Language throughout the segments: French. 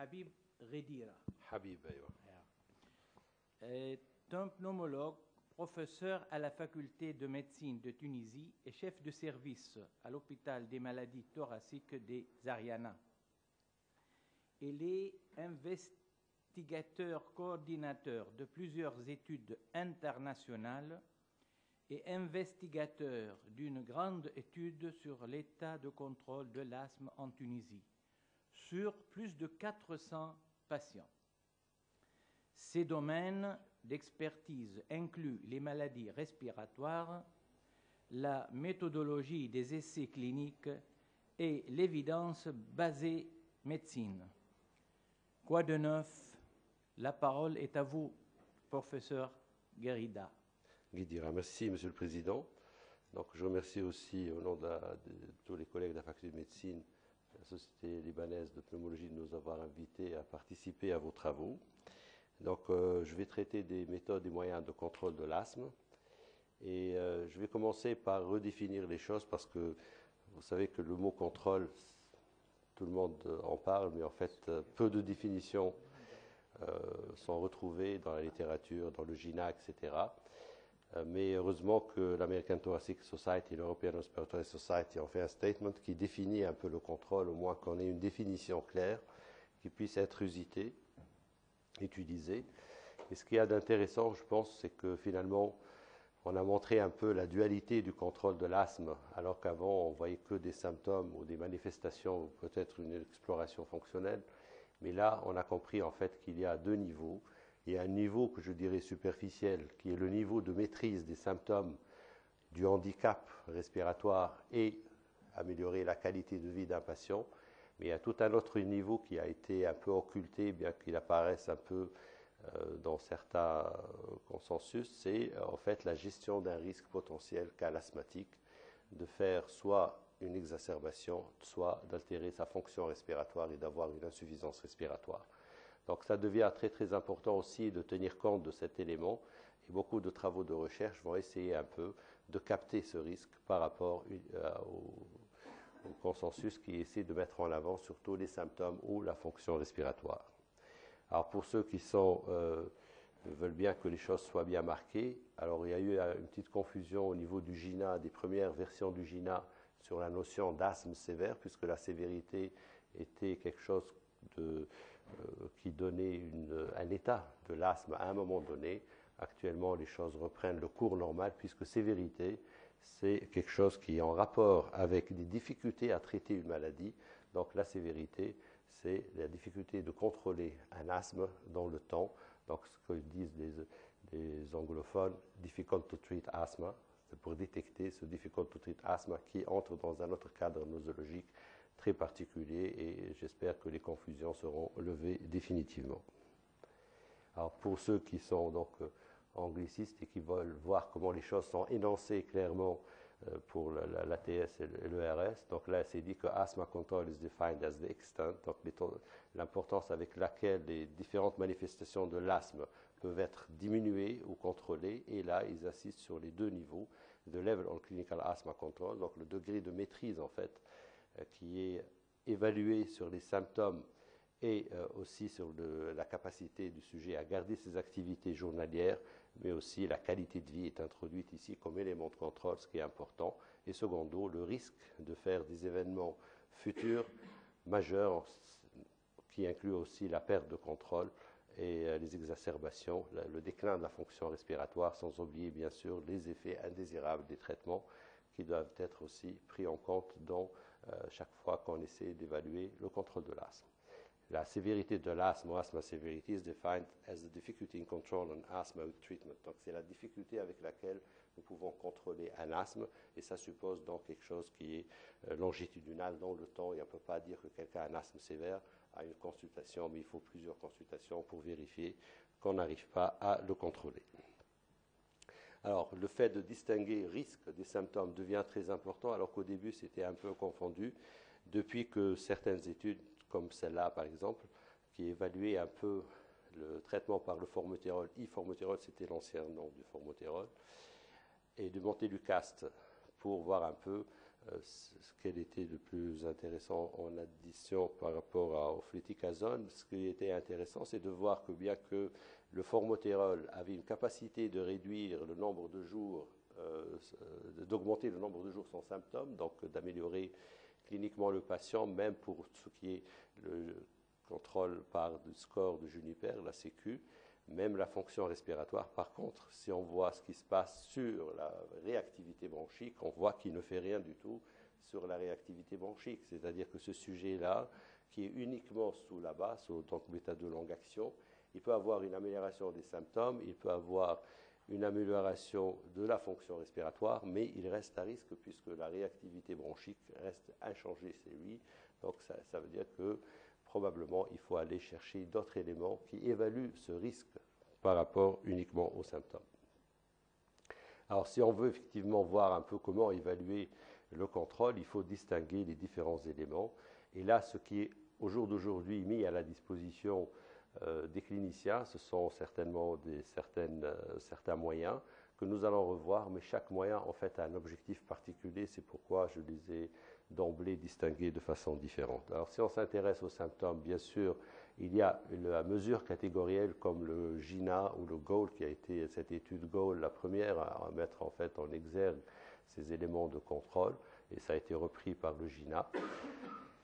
Habib Ghedira. Habib, أيوة. Est un pneumologue, professeur à la faculté de médecine de Tunisie et chef de service à l'hôpital des maladies thoraciques des Ariana. Il est investigateur coordinateur de plusieurs études internationales et investigateur d'une grande étude sur l'état de contrôle de l'asthme en Tunisie, sur plus de 400 patients. Ces domaines d'expertise incluent les maladies respiratoires, la méthodologie des essais cliniques et l'évidence basée médecine. Quoi de neuf? La parole est à vous, professeur Ghedira. Ghedira, merci, Monsieur le Président. Donc, je remercie aussi, au nom de tous les collègues de la faculté de médecine, la Société libanaise de pneumologie, de nous avoir invités à participer à vos travaux. Donc, je vais traiter des méthodes et moyens de contrôle de l'asthme. Et je vais commencer par redéfinir les choses parce que vous savez que le mot contrôle, tout le monde en parle, mais en fait, peu de définitions sont retrouvées dans la littérature, dans le GINA, etc. Mais heureusement que l'American Thoracic Society et l'European Respiratory Society ont fait un statement qui définit un peu le contrôle, au moins qu'on ait une définition claire qui puisse être usitée, utilisée. Et ce qu'il y a d'intéressant, je pense, c'est que finalement, on a montré un peu la dualité du contrôle de l'asthme, alors qu'avant, on voyait que des symptômes ou des manifestations, ou peut-être une exploration fonctionnelle. Mais là, on a compris en fait qu'il y a deux niveaux. Il y a un niveau que je dirais superficiel, qui est le niveau de maîtrise des symptômes du handicap respiratoire et améliorer la qualité de vie d'un patient. Mais il y a tout un autre niveau qui a été un peu occulté, bien qu'il apparaisse un peu dans certains consensus, c'est en fait la gestion d'un risque potentiel qu'a l'asthmatique, de faire soit une exacerbation, soit d'altérer sa fonction respiratoire et d'avoir une insuffisance respiratoire. Donc ça devient très très important aussi de tenir compte de cet élément et beaucoup de travaux de recherche vont essayer un peu de capter ce risque par rapport au consensus qui essaie de mettre en avant surtout les symptômes ou la fonction respiratoire. Alors pour ceux qui veulent bien que les choses soient bien marquées, alors il y a eu une petite confusion au niveau du GINA, des premières versions du GINA sur la notion d'asthme sévère, puisque la sévérité était quelque chose qui donnait un état de l'asthme à un moment donné. Actuellement, les choses reprennent le cours normal, puisque sévérité, c'est quelque chose qui est en rapport avec des difficultés à traiter une maladie. Donc la sévérité, c'est la difficulté de contrôler un asthme dans le temps. Donc ce que disent les anglophones, difficult to treat asthma, c'est pour détecter ce difficult to treat asthma qui entre dans un autre cadre nosologique très particulier et j'espère que les confusions seront levées définitivement. Alors pour ceux qui sont donc anglicistes et qui veulent voir comment les choses sont énoncées clairement pour l'ATS et l'ERS, donc là c'est dit que asthma control is defined as the extent, donc l'importance avec laquelle les différentes manifestations de l'asthme peuvent être diminuées ou contrôlées, et là ils assistent sur les deux niveaux, the level of clinical asthma control, donc le degré de maîtrise en fait, qui est évalué sur les symptômes et aussi sur la capacité du sujet à garder ses activités journalières, mais aussi la qualité de vie est introduite ici comme élément de contrôle, ce qui est important. Et secondo, le risque de faire des événements futurs majeurs, qui incluent aussi la perte de contrôle et les exacerbations, le déclin de la fonction respiratoire, sans oublier bien sûr les effets indésirables des traitements qui doivent être aussi pris en compte dans chaque fois qu'on essaie d'évaluer le contrôle de l'asthme. La sévérité de l'asthme, asthma severity, is defined as the difficulty in control an asthma with treatment. Donc c'est la difficulté avec laquelle nous pouvons contrôler un asthme, et ça suppose donc quelque chose qui est longitudinal dans le temps, et on ne peut pas dire que quelqu'un a un asthme sévère à une consultation, mais il faut plusieurs consultations pour vérifier qu'on n'arrive pas à le contrôler. Alors, le fait de distinguer risque des symptômes devient très important, alors qu'au début, c'était un peu confondu. Depuis que certaines études, comme celle-là, par exemple, qui évaluaient un peu le traitement par le formoterol, I-formoterol, c'était l'ancien nom du formoterol, et du montelukast, pour voir un peu ce qu'elle était le plus intéressant en addition par rapport au fluticasone. Ce qui était intéressant, c'est de voir que bien que le formoterol avait une capacité de réduire le nombre de jours, d'augmenter le nombre de jours sans symptômes, donc d'améliorer cliniquement le patient, même pour ce qui est le contrôle par le score de Juniper, la Sécu, même la fonction respiratoire. Par contre, si on voit ce qui se passe sur la réactivité bronchique, on voit qu'il ne fait rien du tout sur la réactivité bronchique. C'est-à-dire que ce sujet-là, qui est uniquement sous la base, donc bêta-2 longue action, il peut avoir une amélioration des symptômes, il peut avoir une amélioration de la fonction respiratoire, mais il reste à risque puisque la réactivité bronchique reste inchangée chez lui. Donc ça veut dire que probablement, il faut aller chercher d'autres éléments qui évaluent ce risque par rapport uniquement aux symptômes. Alors, si on veut effectivement voir un peu comment évaluer le contrôle, il faut distinguer les différents éléments. Et là, ce qui est au jour d'aujourd'hui mis à la disposition des cliniciens, ce sont certainement certains moyens que nous allons revoir, mais chaque moyen, en fait, a un objectif particulier. C'est pourquoi je les ai d'emblée distingués de façon différente. Alors, si on s'intéresse aux symptômes, bien sûr, il y a la mesure catégorielle comme le GINA ou le GOAL, qui a été cette étude GOAL, la première à mettre en fait en exergue ces éléments de contrôle, et ça a été repris par le GINA.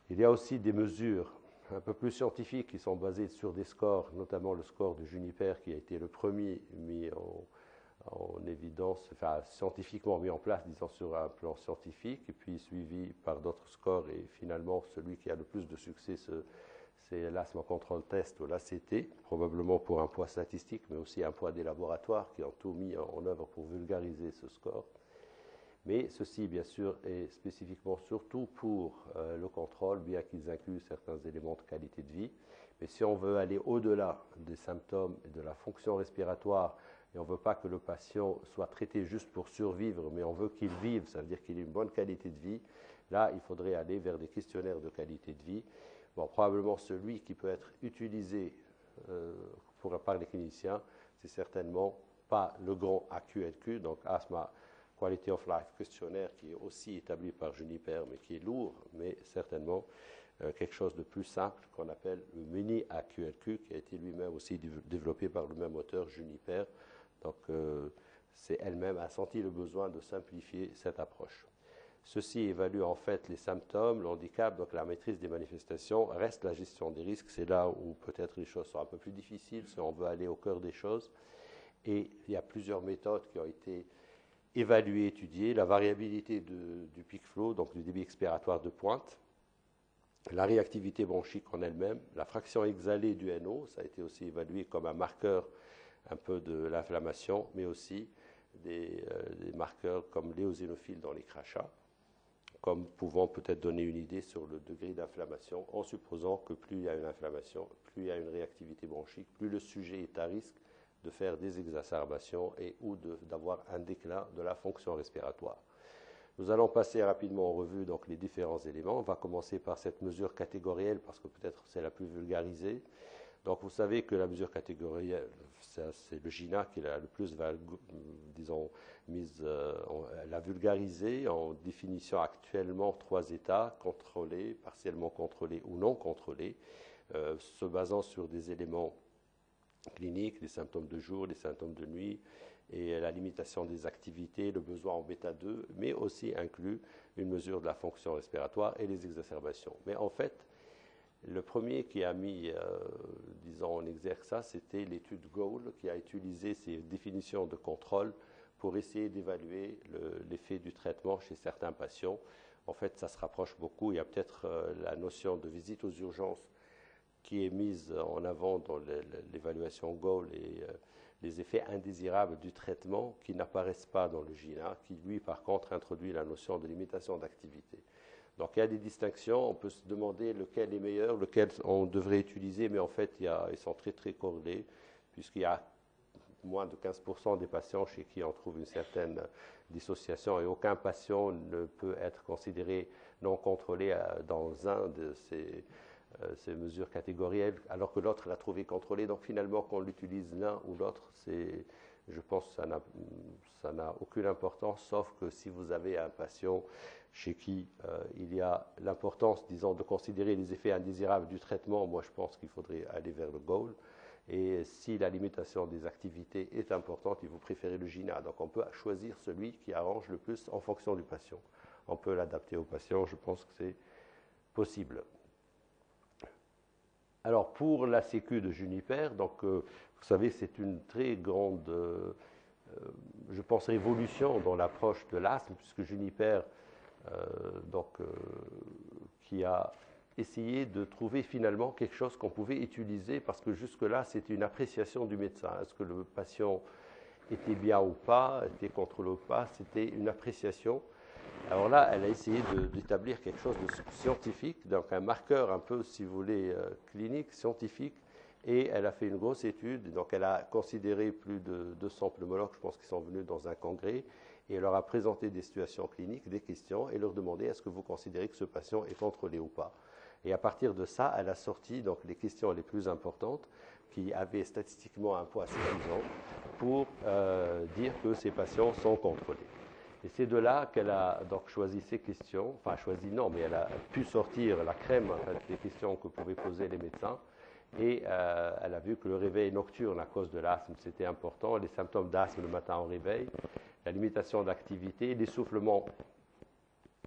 Il y a aussi des mesures un peu plus scientifiques qui sont basées sur des scores, notamment le score de Juniper, qui a été le premier mis en évidence, enfin scientifiquement mis en place, disons sur un plan scientifique, et puis suivi par d'autres scores, et finalement celui qui a le plus de succès, c'est l'Asthma Control Test ou l'ACT, probablement pour un poids statistique, mais aussi un poids des laboratoires qui ont tout mis en œuvre pour vulgariser ce score. Mais ceci, bien sûr, est spécifiquement surtout pour le contrôle, bien qu'ils incluent certains éléments de qualité de vie. Mais si on veut aller au-delà des symptômes et de la fonction respiratoire, et on ne veut pas que le patient soit traité juste pour survivre, mais on veut qu'il vive, ça veut dire qu'il ait une bonne qualité de vie. Là, il faudrait aller vers des questionnaires de qualité de vie. Bon, probablement celui qui peut être utilisé par les cliniciens, c'est certainement pas le grand AQLQ, donc Asthma Quality of Life Questionnaire, qui est aussi établi par Juniper, mais qui est lourd, mais certainement quelque chose de plus simple qu'on appelle le mini AQLQ, qui a été lui-même aussi développé par le même auteur, Juniper. Donc, c'est elle-même a senti le besoin de simplifier cette approche. Ceci évalue en fait les symptômes, le handicap, donc la maîtrise des manifestations, reste la gestion des risques. C'est là où peut-être les choses sont un peu plus difficiles, si on veut aller au cœur des choses. Et il y a plusieurs méthodes qui ont été évaluées, étudiées. La variabilité du peak flow, donc du débit expiratoire de pointe, la réactivité bronchique en elle-même, la fraction exhalée du NO, ça a été aussi évalué comme un marqueur un peu de l'inflammation, mais aussi des marqueurs comme l'éosinophile dans les crachats, comme pouvant peut-être donner une idée sur le degré d'inflammation, en supposant que plus il y a une inflammation, plus il y a une réactivité bronchique, plus le sujet est à risque de faire des exacerbations et ou d'avoir un déclin de la fonction respiratoire. Nous allons passer rapidement en revue donc, les différents éléments. On va commencer par cette mesure catégorielle parce que peut-être c'est la plus vulgarisée. Donc vous savez que la mesure catégorielle, c'est le GINA qui l'a le plus, disons, l'a vulgarisé en définissant actuellement 3 états, contrôlés, partiellement contrôlés ou non contrôlés, se basant sur des éléments cliniques, les symptômes de jour, les symptômes de nuit, et la limitation des activités, le besoin en bêta-2, mais aussi inclut une mesure de la fonction respiratoire et les exacerbations. Mais en fait, le premier qui a mis, disons, en exergue ça, c'était l'étude GOAL qui a utilisé ces définitions de contrôle pour essayer d'évaluer l'effet du traitement chez certains patients. En fait, ça se rapproche beaucoup. Il y a peut-être la notion de visite aux urgences qui est mise en avant dans l'évaluation GOAL et les effets indésirables du traitement qui n'apparaissent pas dans le GINA, qui lui, par contre, introduit la notion de limitation d'activité. Donc il y a des distinctions, on peut se demander lequel est meilleur, lequel on devrait utiliser, mais en fait ils sont très très corrélés, puisqu'il y a moins de 15% des patients chez qui on trouve une certaine dissociation, et aucun patient ne peut être considéré non contrôlé dans un de ces mesures catégorielles, alors que l'autre l'a trouvé contrôlé. Donc finalement, qu'on l'utilise l'un ou l'autre, Je pense que ça n'a aucune importance, sauf que si vous avez un patient chez qui il y a l'importance, disons, de considérer les effets indésirables du traitement, moi je pense qu'il faudrait aller vers le GOL. Et si la limitation des activités est importante, il faut préférer le GINA. Donc on peut choisir celui qui arrange le plus en fonction du patient. On peut l'adapter au patient, je pense que c'est possible. Alors pour la Sécu de Juniper, donc vous savez, c'est une très grande, je pense, révolution dans l'approche de l'asthme, puisque Juniper, qui a essayé de trouver finalement quelque chose qu'on pouvait utiliser, parce que jusque-là, c'était une appréciation du médecin. Est-ce que le patient était bien ou pas, était contrôlé ou pas, c'était une appréciation. Alors là, elle a essayé d'établir quelque chose de scientifique, donc un marqueur un peu, si vous voulez, clinique, scientifique, et elle a fait une grosse étude, donc elle a considéré plus de 200 pneumologues, je pense, qui sont venus dans un congrès, et elle leur a présenté des situations cliniques, des questions, et leur demandé est-ce que vous considérez que ce patient est contrôlé ou pas. Et à partir de ça, elle a sorti donc, les questions les plus importantes, qui avaient statistiquement un poids suffisant pour dire que ces patients sont contrôlés. Et c'est de là qu'elle a donc choisi ces questions, enfin choisi non, mais elle a pu sortir la crème en fait, des questions que pouvaient poser les médecins. Et elle a vu que le réveil nocturne à cause de l'asthme, c'était important, les symptômes d'asthme le matin au réveil, la limitation d'activité, l'essoufflement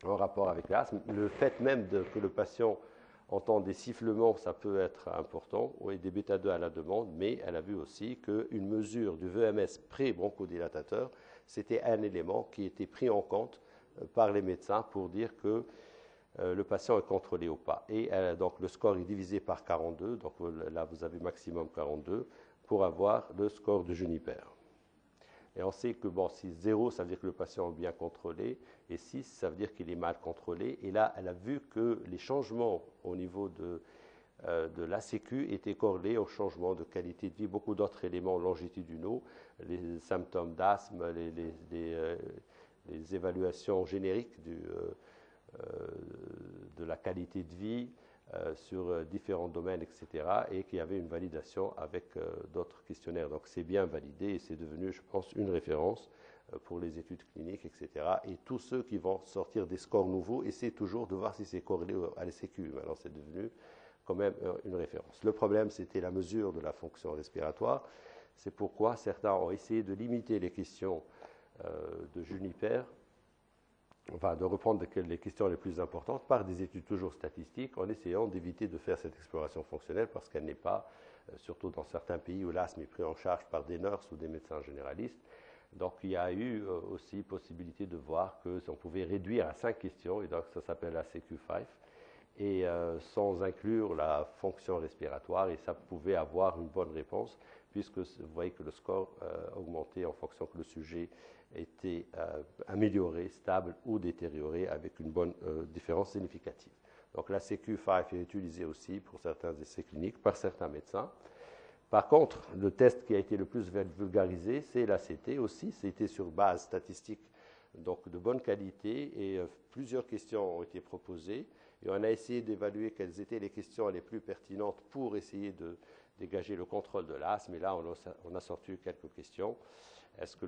en rapport avec l'asthme, le fait même que le patient entend des sifflements, ça peut être important, oui, des bêta-2 à la demande, mais elle a vu aussi qu'une mesure du VMS pré-bronchodilatateur, c'était un élément qui était pris en compte par les médecins pour dire que le patient est contrôlé ou pas. Et donc le score est divisé par 42, donc là vous avez maximum 42, pour avoir le score de Juniper. Et on sait que bon, si 0, ça veut dire que le patient est bien contrôlé, et 6, ça veut dire qu'il est mal contrôlé. Et là, elle a vu que les changements au niveau de la Sécu étaient corrélés au changement de qualité de vie, beaucoup d'autres éléments longitudinaux, les symptômes d'asthme, les évaluations génériques de la qualité de vie, sur différents domaines, etc., et qu'il y avait une validation avec d'autres questionnaires. Donc c'est bien validé et c'est devenu, je pense, une référence pour les études cliniques, etc. Et tous ceux qui vont sortir des scores nouveaux essaient toujours de voir si c'est corrélé à la Sécu. Maintenant, c'est devenu quand même une référence. Le problème, c'était la mesure de la fonction respiratoire. C'est pourquoi certains ont essayé de limiter les questions de Juniper, enfin de reprendre les questions les plus importantes par des études toujours statistiques en essayant d'éviter de faire cette exploration fonctionnelle parce qu'elle n'est pas, surtout dans certains pays où l'asthme est pris en charge par des nurses ou des médecins généralistes. Donc il y a eu aussi possibilité de voir que on pouvait réduire à 5 questions, et donc ça s'appelle la CQ5, et sans inclure la fonction respiratoire, et ça pouvait avoir une bonne réponse puisque vous voyez que le score augmentait en fonction que le sujet était amélioré, stable ou détérioré avec une bonne différence significative. Donc la CQ5 est utilisée aussi pour certains essais cliniques par certains médecins. Par contre, le test qui a été le plus vulgarisé, c'est l'ACT aussi. C'était sur base statistique, donc de bonne qualité, et plusieurs questions ont été proposées. Et on a essayé d'évaluer quelles étaient les questions les plus pertinentes pour essayer de dégager le contrôle de l'asthme. Et là, on a sorti quelques questions. Est-ce que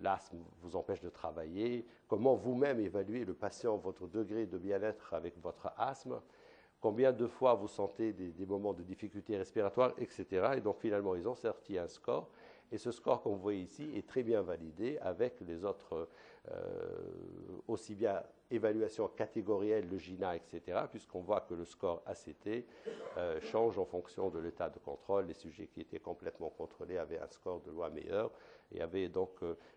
l'asthme vous empêche de travailler? Comment vous-même évaluez le patient, votre degré de bien-être avec votre asthme? Combien de fois vous sentez des moments de difficulté respiratoire, etc. Et donc finalement, ils ont sorti un score. Et ce score qu'on voit ici est très bien validé avec les autres, aussi bien évaluation catégorielle, le GINA, etc., puisqu'on voit que le score ACT change en fonction de l'état de contrôle. Les sujets qui étaient complètement contrôlés avaient un score de loin meilleur. Et avait donc,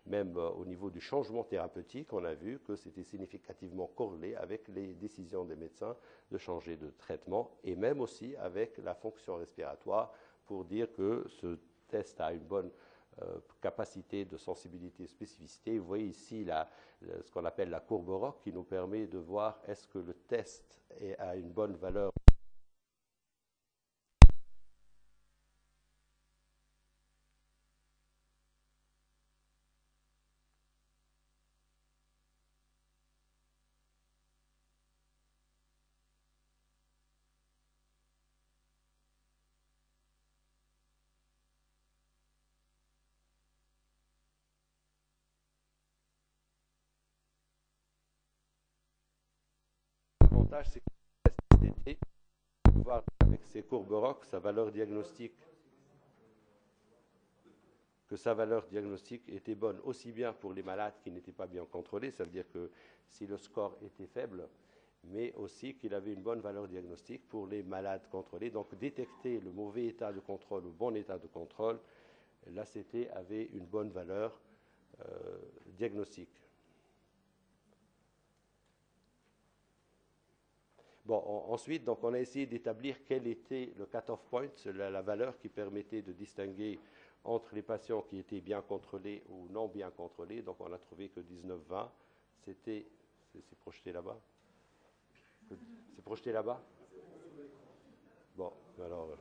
même au niveau du changement thérapeutique, on a vu que c'était significativement corrélé avec les décisions des médecins de changer de traitement, et même aussi avec la fonction respiratoire, pour dire que ce test a une bonne capacité de sensibilité et spécificité. Vous voyez ici ce qu'on appelle la courbe ROC, qui nous permet de voir est-ce que le test a une bonne valeur l'avantage, c'est que l'été, on peut voir avec ces courbes ROC, sa valeur diagnostique, que sa valeur diagnostique était bonne aussi bien pour les malades qui n'étaient pas bien contrôlés, ça veut dire que si le score était faible, mais aussi qu'il avait une bonne valeur diagnostique pour les malades contrôlés. Donc détecter le mauvais état de contrôle ou le bon état de contrôle, l'ACT avait une bonne valeur diagnostique. Bon, ensuite, donc, on a essayé d'établir quel était le cut-off point, la valeur qui permettait de distinguer entre les patients qui étaient bien contrôlés ou non bien contrôlés. Donc, on a trouvé que 19-20, c'était... C'est projeté là-bas? C'est projeté là-bas? Bon, alors...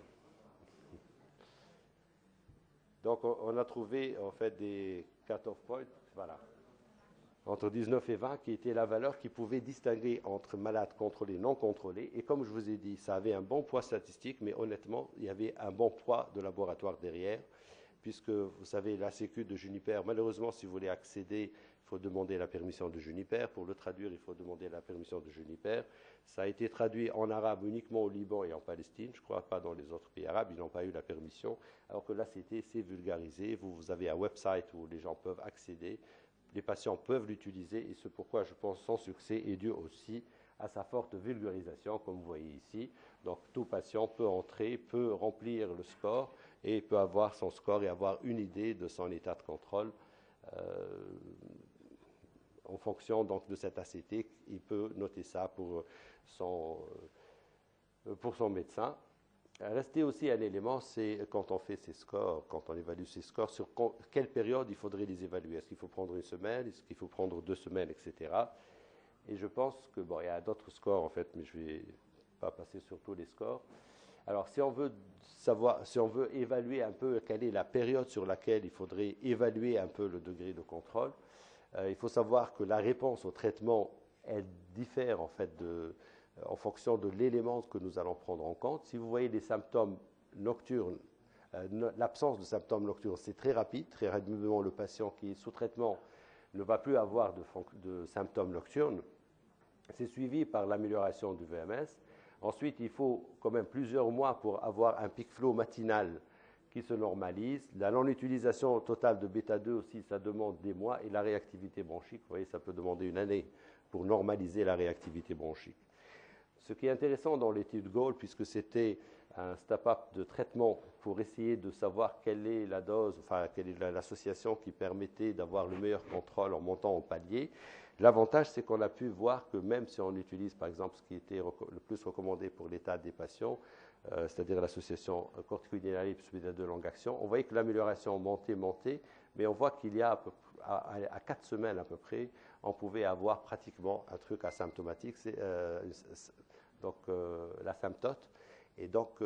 Donc, on a trouvé, en fait, des cut-off points, voilà, entre 19 et 20, qui était la valeur qui pouvait distinguer entre malades contrôlés et non contrôlés. Et comme je vous ai dit, ça avait un bon poids statistique, mais honnêtement, il y avait un bon poids de laboratoire derrière, puisque, vous savez, la Sécu de Juniper, malheureusement, si vous voulez accéder, il faut demander la permission de Juniper. Pour le traduire, il faut demander la permission de Juniper. Ça a été traduit en arabe uniquement au Liban et en Palestine. Je ne crois pas dans les autres pays arabes. Ils n'ont pas eu la permission. Alors que là, c'est vulgarisé. Vous avez un website où les gens peuvent accéder. Les patients peuvent l'utiliser. Et c'est pourquoi je pense son succès est dû aussi à sa forte vulgarisation, comme vous voyez ici. Donc, tout patient peut entrer, peut remplir le score et peut avoir son score et avoir une idée de son état de contrôle. En fonction donc, de cet ACT, il peut noter ça pour son médecin. Rester aussi un élément, c'est quand on fait ces scores, quand on évalue ces scores, sur quelle période il faudrait les évaluer. Est-ce qu'il faut prendre une semaine, est-ce qu'il faut prendre 2 semaines, etc. Et je pense que, bon, il y a d'autres scores en fait, mais je ne vais pas passer sur tous les scores. Alors, si on veut savoir, si on veut évaluer un peu quelle est la période sur laquelle il faudrait évaluer un peu le degré de contrôle, il faut savoir que la réponse au traitement, elle diffère en fait en fonction de l'élément que nous allons prendre en compte. Si vous voyez des symptômes nocturnes, l'absence de symptômes nocturnes, c'est très rapide. Très rapidement, le patient qui est sous traitement ne va plus avoir de symptômes nocturnes. C'est suivi par l'amélioration du VMS. Ensuite, il faut quand même plusieurs mois pour avoir un peak flow matinal qui se normalise. La non-utilisation totale de bêta-2 aussi, ça demande des mois. Et la réactivité bronchique, vous voyez, ça peut demander une année pour normaliser la réactivité bronchique. Ce qui est intéressant dans l'étude GOAL, puisque c'était un step-up de traitement pour essayer de savoir quelle est la dose, enfin, quelle est l'association qui permettait d'avoir le meilleur contrôle en montant au palier. L'avantage, c'est qu'on a pu voir que même si on utilise, par exemple, ce qui était le plus recommandé pour l'état des patients, c'est-à-dire l'association corticoïdéale et de longue action, on voyait que l'amélioration montait, mais on voit qu'il y a à 4 semaines à peu près, on pouvait avoir pratiquement un truc asymptomatique, donc l'asymptote. Et donc,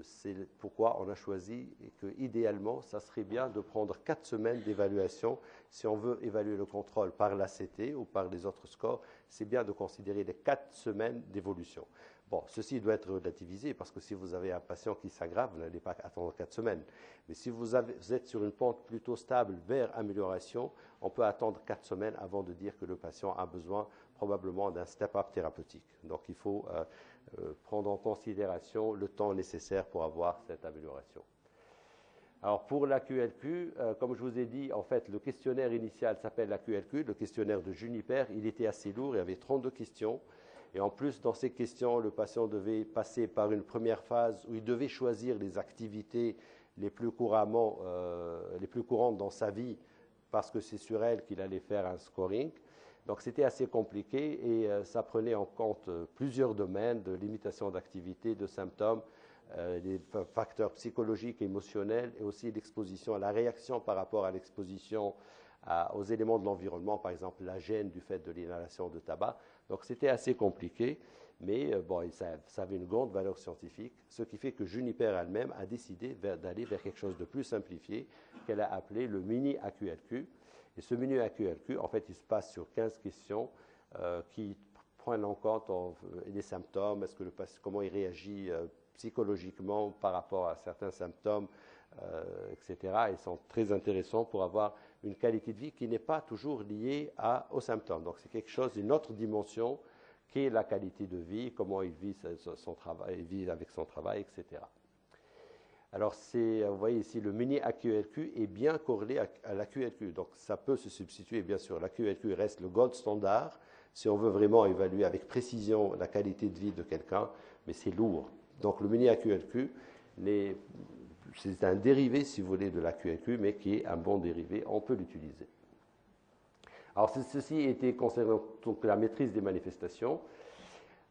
c'est pourquoi on a choisi que, idéalement, ça serait bien de prendre 4 semaines d'évaluation. Si on veut évaluer le contrôle par l'ACT ou par les autres scores, c'est bien de considérer les 4 semaines d'évolution. Bon, ceci doit être relativisé parce que si vous avez un patient qui s'aggrave, vous n'allez pas attendre 4 semaines. Mais si vous êtes sur une pente plutôt stable vers amélioration, on peut attendre 4 semaines avant de dire que le patient a besoin probablement d'un step-up thérapeutique. Donc, il faut prendre en considération le temps nécessaire pour avoir cette amélioration. Alors, pour la QLQ, comme je vous ai dit, en fait, le questionnaire initial s'appelle la QLQ, le questionnaire de Juniper. Il était assez lourd, il y avait 32 questions. Et en plus, dans ces questions, le patient devait passer par une première phase où il devait choisir les activités les plus courantes dans sa vie, parce que c'est sur elles qu'il allait faire un scoring. Donc, c'était assez compliqué et ça prenait en compte plusieurs domaines de limitation d'activité, de symptômes, des facteurs psychologiques, émotionnels et aussi l'exposition à la réaction par rapport à l'exposition aux éléments de l'environnement, par exemple la gêne du fait de l'inhalation de tabac. Donc, c'était assez compliqué, mais bon, ça avait une grande valeur scientifique, ce qui fait que Juniper elle-même a décidé d'aller vers quelque chose de plus simplifié qu'elle a appelé le mini AQLQ. Et ce menu AQLQ, en fait, il se passe sur 15 questions qui prennent en compte les symptômes, comment il réagit psychologiquement par rapport à certains symptômes, etc. Ils sont très intéressants pour avoir une qualité de vie qui n'est pas toujours liée aux symptômes. Donc, c'est quelque chose, une autre dimension quelle est la qualité de vie, comment il vit son travail, il vit avec son travail, etc. Alors, vous voyez ici, le mini AQLQ est bien corrélé à l'AQLQ. Donc, ça peut se substituer, bien sûr. L'AQLQ reste le gold standard si on veut vraiment évaluer avec précision la qualité de vie de quelqu'un, mais c'est lourd. Donc, le mini AQLQ, c'est un dérivé, si vous voulez, de l'AQLQ, mais qui est un bon dérivé. On peut l'utiliser. Alors, ceci était concernant donc, la maîtrise des manifestations.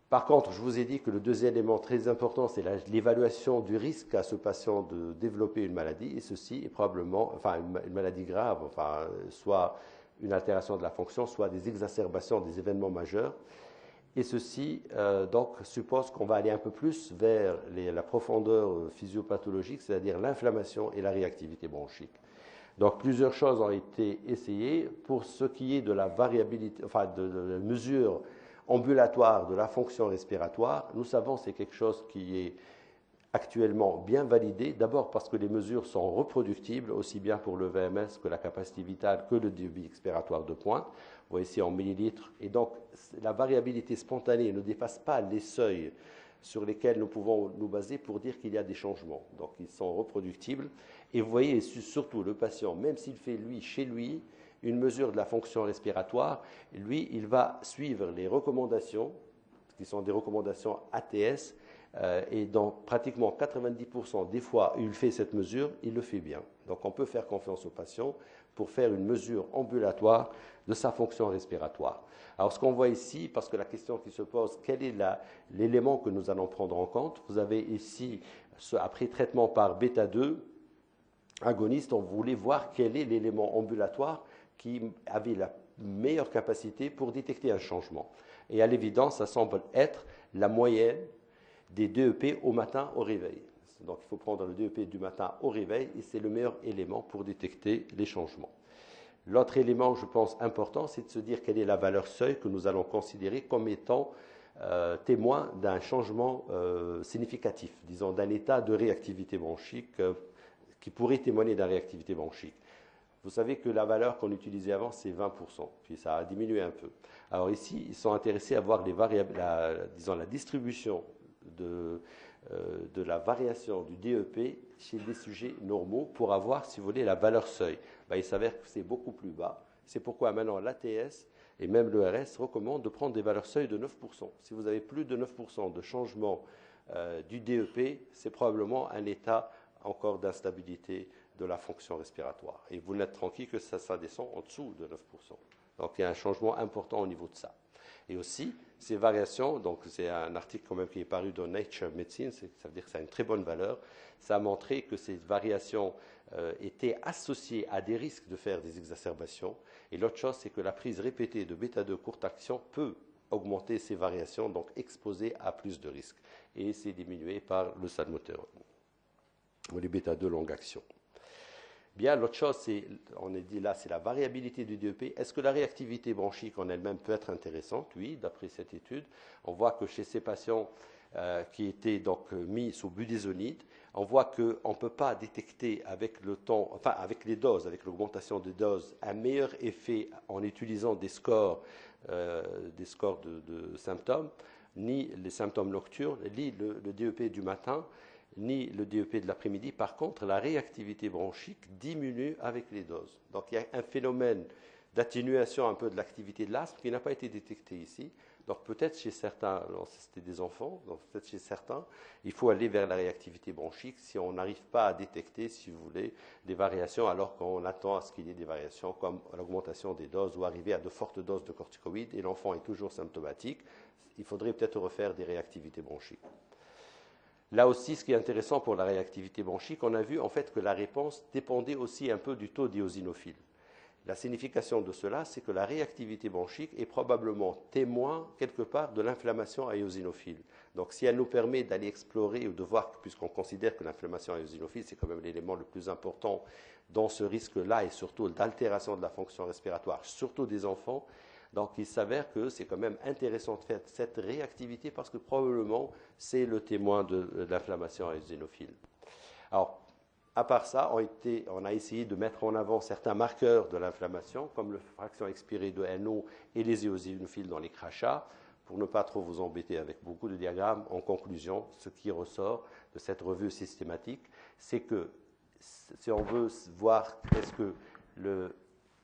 Par contre, je vous ai dit que le deuxième élément très important, c'est l'évaluation du risque à ce patient de développer une maladie, et ceci est probablement, enfin, une maladie grave, enfin, soit une altération de la fonction, soit des exacerbations des événements majeurs. Et ceci, donc, suppose qu'on va aller un peu plus vers la profondeur physiopathologique, c'est-à-dire l'inflammation et la réactivité bronchique. Donc, plusieurs choses ont été essayées. Pour ce qui est de la variabilité, enfin, de la mesure ambulatoire de la fonction respiratoire, nous savons que c'est quelque chose qui est actuellement bien validé, d'abord parce que les mesures sont reproductibles, aussi bien pour le VMS que la capacité vitale que le débit expiratoire de pointe. Vous voyez ici en millilitres. Et donc, la variabilité spontanée ne dépasse pas les seuils sur lesquels nous pouvons nous baser pour dire qu'il y a des changements. Donc, ils sont reproductibles. Et vous voyez surtout le patient, même s'il fait, chez lui, une mesure de la fonction respiratoire, lui, il va suivre les recommandations, qui sont des recommandations ATS, et dans pratiquement 90% des fois où il fait cette mesure, il le fait bien. Donc on peut faire confiance au patient pour faire une mesure ambulatoire de sa fonction respiratoire. Alors ce qu'on voit ici, parce que la question qui se pose, quel est l'élément que nous allons prendre en compte? Vous avez ici, après traitement par bêta-2, agoniste, on voulait voir quel est l'élément ambulatoire qui avait la meilleure capacité pour détecter un changement. Et à l'évidence, ça semble être la moyenne des DEP au matin au réveil. Donc il faut prendre le DEP du matin au réveil et c'est le meilleur élément pour détecter les changements. L'autre élément, je pense, important, c'est de se dire quelle est la valeur seuil que nous allons considérer comme étant témoin d'un changement significatif, disons d'un état de réactivité bronchique qui pourrait témoigner d'une réactivité bronchique. Vous savez que la valeur qu'on utilisait avant, c'est 20%, puis ça a diminué un peu. Alors ici, ils sont intéressés à voir les variables, disons la distribution de la variation du DEP chez des sujets normaux pour avoir, si vous voulez, la valeur seuil. Ben, il s'avère que c'est beaucoup plus bas. C'est pourquoi maintenant l'ATS et même l'ERS recommandent de prendre des valeurs seuil de 9%. Si vous avez plus de 9% de changement du DEP, c'est probablement un état encore d'instabilité de la fonction respiratoire. Et vous n'êtes tranquille que ça descend en dessous de 9%. Donc il y a un changement important au niveau de ça. Et aussi, ces variations, donc c'est un article quand même qui est paru dans Nature Medicine, ça veut dire que ça a une très bonne valeur, ça a montré que ces variations étaient associées à des risques de faire des exacerbations. Et l'autre chose, c'est que la prise répétée de bêta-2 courte action peut augmenter ces variations, donc exposer à plus de risques. Et c'est diminué par le salmeterol, ou les bêta-2 longue action. Bien, l'autre chose, on a dit là, c'est la variabilité du DEP. Est-ce que la réactivité bronchique en elle-même peut être intéressante? Oui, d'après cette étude. On voit que chez ces patients qui étaient donc mis sous budesonide, on voit qu'on ne peut pas détecter avec le temps, enfin avec les doses, avec l'augmentation des doses, un meilleur effet en utilisant des scores de symptômes, ni les symptômes nocturnes, ni le DEP du matin, ni le DEP de l'après-midi. Par contre, la réactivité bronchique diminue avec les doses. Donc, il y a un phénomène d'atténuation un peu de l'activité de l'asthme qui n'a pas été détecté ici. Donc, peut-être chez certains, alors c'était des enfants, donc peut-être chez certains, il faut aller vers la réactivité bronchique si on n'arrive pas à détecter, si vous voulez, des variations alors qu'on attend à ce qu'il y ait des variations comme l'augmentation des doses ou arriver à de fortes doses de corticoïdes et l'enfant est toujours symptomatique. Il faudrait peut-être refaire des réactivités bronchiques. Là aussi, ce qui est intéressant pour la réactivité bronchique, on a vu en fait que la réponse dépendait aussi un peu du taux d'éosinophile. La signification de cela, c'est que la réactivité bronchique est probablement témoin quelque part de l'inflammation éosinophile. Donc si elle nous permet d'aller explorer ou de voir, puisqu'on considère que l'inflammation éosinophile, c'est quand même l'élément le plus important dans ce risque-là et surtout d'altération de la fonction respiratoire, surtout des enfants, donc il s'avère que c'est quand même intéressant de faire cette réactivité parce que probablement c'est le témoin de l'inflammation éosinophile. Alors, à part ça, on a essayé de mettre en avant certains marqueurs de l'inflammation, comme la fraction expirée de NO et les éosinophiles dans les crachats, pour ne pas trop vous embêter avec beaucoup de diagrammes, en conclusion, ce qui ressort de cette revue systématique, c'est que si on veut voir est-ce que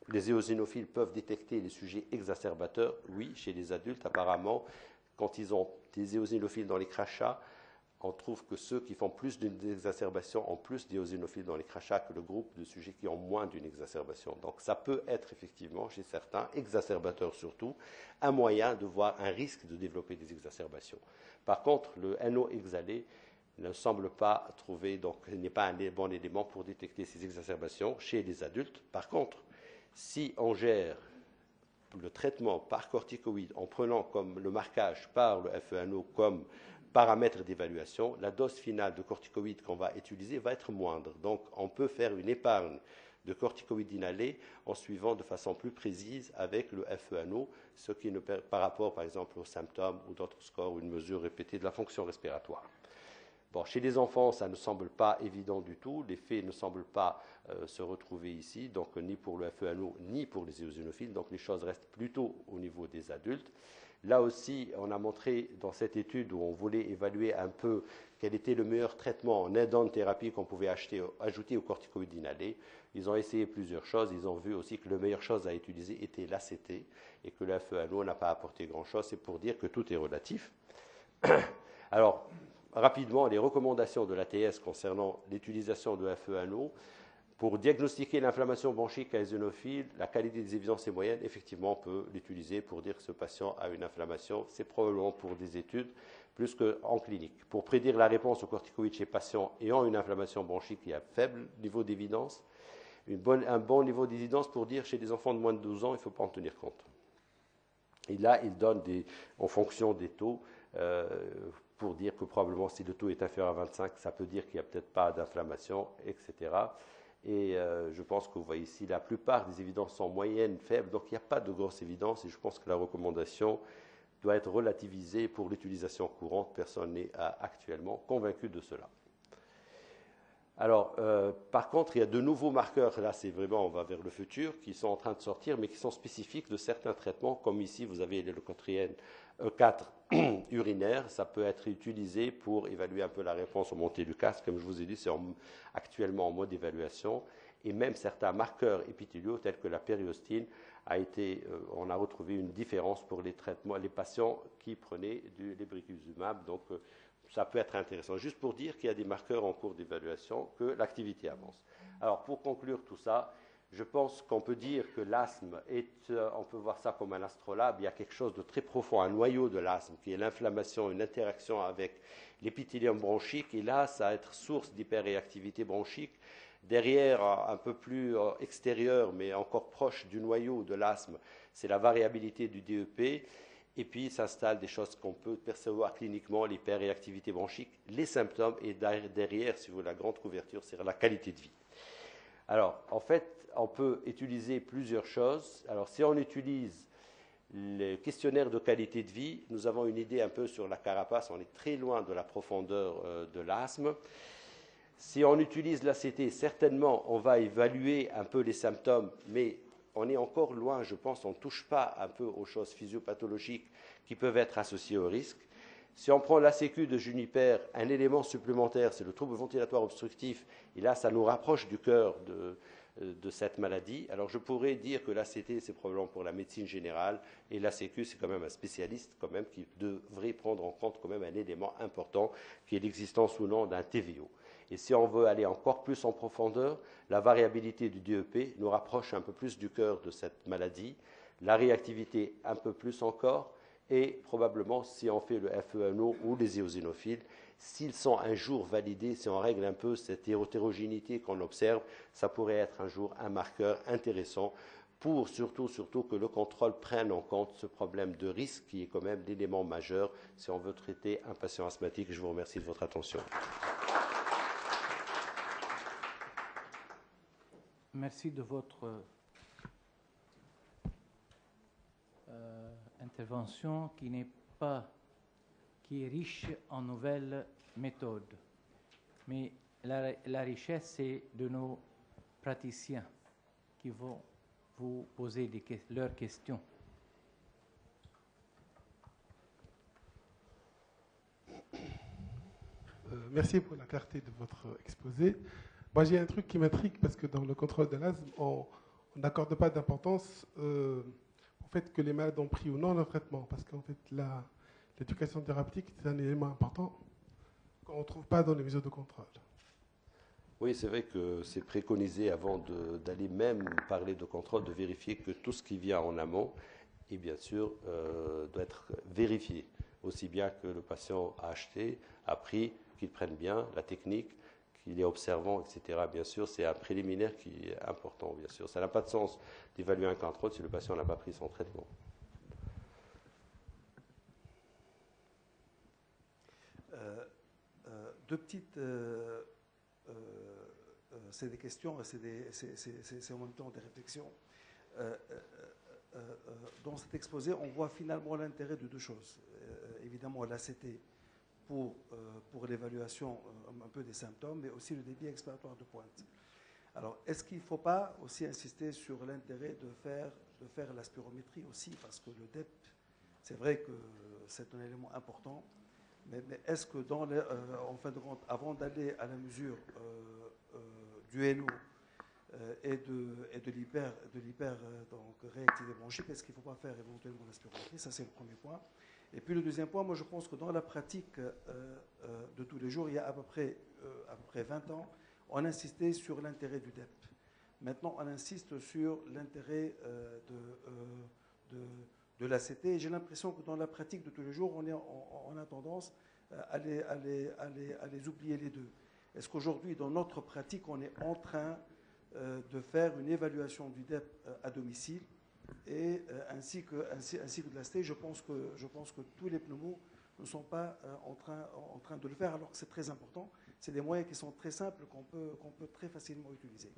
les éosinophiles peuvent détecter les sujets exacerbateurs, oui, chez les adultes, apparemment, quand ils ont des éosinophiles dans les crachats, on trouve que ceux qui font plus d'une exacerbation ont plus d'éosinophiles dans les crachats que le groupe de sujets qui ont moins d'une exacerbation. Donc ça peut être effectivement, chez certains, exacerbateurs surtout, un moyen de voir un risque de développer des exacerbations. Par contre, le NO exhalé ne semble pas trouver, donc n'est pas un bon élément pour détecter ces exacerbations chez les adultes. Par contre, si on gère le traitement par corticoïdes en prenant comme le marquage par le FeNO comme paramètre d'évaluation, la dose finale de corticoïdes qu'on va utiliser va être moindre. Donc, on peut faire une épargne de corticoïdes inhalés en suivant de façon plus précise avec le FeNO, ce qui ne par rapport, par exemple, aux symptômes ou d'autres scores ou une mesure répétée de la fonction respiratoire. Bon, chez les enfants, ça ne semble pas évident du tout. Les faits ne semblent pas se retrouver ici, donc ni pour le FeNO ni pour les éosinophiles. Donc les choses restent plutôt au niveau des adultes. Là aussi, on a montré dans cette étude où on voulait évaluer un peu quel était le meilleur traitement en add-on thérapie qu'on pouvait ajouter aux corticoïdes inhalés. Ils ont essayé plusieurs choses. Ils ont vu aussi que la meilleure chose à utiliser était l'ACT et que le FeNO n'a pas apporté grand-chose. C'est pour dire que tout est relatif. Alors, rapidement, les recommandations de l'ATS concernant l'utilisation de FeNO. Pour diagnostiquer l'inflammation bronchique à eosinophile, la qualité des évidences est moyenne. Effectivement, on peut l'utiliser pour dire que ce patient a une inflammation. C'est probablement pour des études plus qu'en clinique. Pour prédire la réponse aux corticoïdes chez patients ayant une inflammation bronchique qui a faible niveau d'évidence, un bon niveau d'évidence pour dire chez des enfants de moins de 12 ans, il ne faut pas en tenir compte. Et là, il donne en fonction des taux, pour dire que probablement si le taux est inférieur à 25, ça peut dire qu'il n'y a peut-être pas d'inflammation, etc. Et je pense que vous voyez ici, la plupart des évidences sont moyennes, faibles, donc il n'y a pas de grosse évidence et je pense que la recommandation doit être relativisée pour l'utilisation courante. Personne n'est actuellement convaincu de cela. Alors, par contre, il y a de nouveaux marqueurs, là c'est vraiment, on va vers le futur, qui sont en train de sortir, mais qui sont spécifiques de certains traitements, comme ici vous avez les leucotriènes E4 urinaires, ça peut être utilisé pour évaluer un peu la réponse aux montées du casque. Comme je vous ai dit, c'est actuellement en mode d'évaluation. Et même certains marqueurs épithéliaux, tels que la périostine, on a retrouvé une différence pour les traitements, les patients qui prenaient du lebrikizumab. Donc, ça peut être intéressant. Juste pour dire qu'il y a des marqueurs en cours d'évaluation, que l'activité avance. Alors, pour conclure tout ça, je pense qu'on peut dire que l'asthme on peut voir ça comme un astrolabe. Il y a quelque chose de très profond, un noyau de l'asthme, qui est l'inflammation, une interaction avec l'épithélium bronchique. Et là, ça va être source d'hyperréactivité bronchique. Derrière, un peu plus extérieur, mais encore proche du noyau de l'asthme, c'est la variabilité du DEP. Et puis s'installent des choses qu'on peut percevoir cliniquement, l'hyperréactivité bronchique, les symptômes, et derrière, si vous voulez, la grande couverture, c'est la qualité de vie. Alors, en fait, on peut utiliser plusieurs choses. Alors, si on utilise le questionnaire de qualité de vie, nous avons une idée un peu sur la carapace, on est très loin de la profondeur de l'asthme. Si on utilise l'ACT, certainement, on va évaluer un peu les symptômes, mais on est encore loin, je pense, on ne touche pas un peu aux choses physiopathologiques qui peuvent être associées au risque. Si on prend l'ACQ de Juniper, un élément supplémentaire, c'est le trouble ventilatoire obstructif, et là, ça nous rapproche du cœur de cette maladie. Alors, je pourrais dire que l'ACT, c'est probablement pour la médecine générale, et l'ACQ, c'est quand même un spécialiste quand même qui devrait prendre en compte quand même un élément important, qui est l'existence ou non d'un TVO. Et si on veut aller encore plus en profondeur, la variabilité du DEP nous rapproche un peu plus du cœur de cette maladie, la réactivité un peu plus encore, et probablement si on fait le FeNO ou les éosinophiles, s'ils sont un jour validés, si on règle un peu cette hétérogénéité qu'on observe, ça pourrait être un jour un marqueur intéressant pour surtout que le contrôle prenne en compte ce problème de risque qui est quand même l'élément majeur si on veut traiter un patient asthmatique. Je vous remercie de votre attention. Merci de votre intervention qui est riche en nouvelles méthodes. Mais la richesse, c'est de nos praticiens qui vont vous poser leurs questions. Merci pour la clarté de votre exposé. Moi, j'ai un truc qui m'intrigue parce que dans le contrôle de l'asthme, on n'accorde pas d'importance au fait que les malades ont pris ou non le traitement. Parce qu'en fait, l'éducation thérapeutique, c'est un élément important qu'on ne trouve pas dans les mesures de contrôle. Oui, c'est vrai que c'est préconisé avant d'aller même parler de contrôle, de vérifier que tout ce qui vient en amont, et bien sûr, doit être vérifié. Aussi bien que le patient a acheté, a pris, qu'il prenne bien la technique, qu'il est observant, etc. Bien sûr, c'est un préliminaire qui est important, bien sûr. Ça n'a pas de sens d'évaluer un contrôle si le patient n'a pas pris son traitement. Deux petites... c'est des questions, c'est en même temps des réflexions. Dans cet exposé, on voit finalement l'intérêt de deux choses. Évidemment, l'ACT pour l'évaluation un peu des symptômes, mais aussi le débit exploratoire de pointe. Alors, est-ce qu'il ne faut pas aussi insister sur l'intérêt de faire la spirométrie aussi, parce que le DEP, c'est vrai que c'est un élément important, mais est-ce que en fin de compte, avant d'aller à la mesure du LO et de l'hyper réactivité bronchique, est-ce qu'il ne faut pas faire éventuellement la spirométrie? Ça, c'est le premier point. Et puis le deuxième point, moi je pense que dans la pratique de tous les jours, il y a à peu près 20 ans, on insistait sur l'intérêt du DEP. Maintenant, on insiste sur l'intérêt de l'ACT. Et j'ai l'impression que dans la pratique de tous les jours, on a tendance à les oublier les deux. Est-ce qu'aujourd'hui, dans notre pratique, on est en train de faire une évaluation du DEP à domicile et ainsi que de l'ACT? Je pense que tous les pneumos ne sont pas en train de le faire, alors que c'est très important. C'est des moyens qui sont très simples, qu'on peut très facilement utiliser.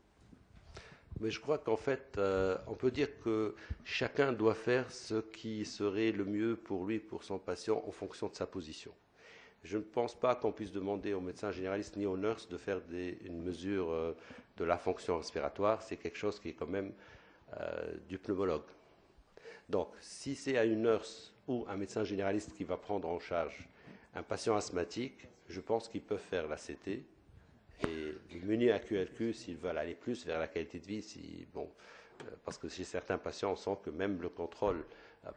Mais je crois qu'en fait, on peut dire que chacun doit faire ce qui serait le mieux pour lui, pour son patient, en fonction de sa position. Je ne pense pas qu'on puisse demander aux médecins généralistes ni aux nurses de faire une mesure de la fonction respiratoire. C'est quelque chose qui est quand même du pneumologue. Donc, si c'est à une nurse ou un médecin généraliste qui va prendre en charge un patient asthmatique, je pense qu'ils peuvent faire la CT. Et munir à QLQ, s'ils veulent aller plus vers la qualité de vie, parce que chez certains patients, on sent que même le contrôle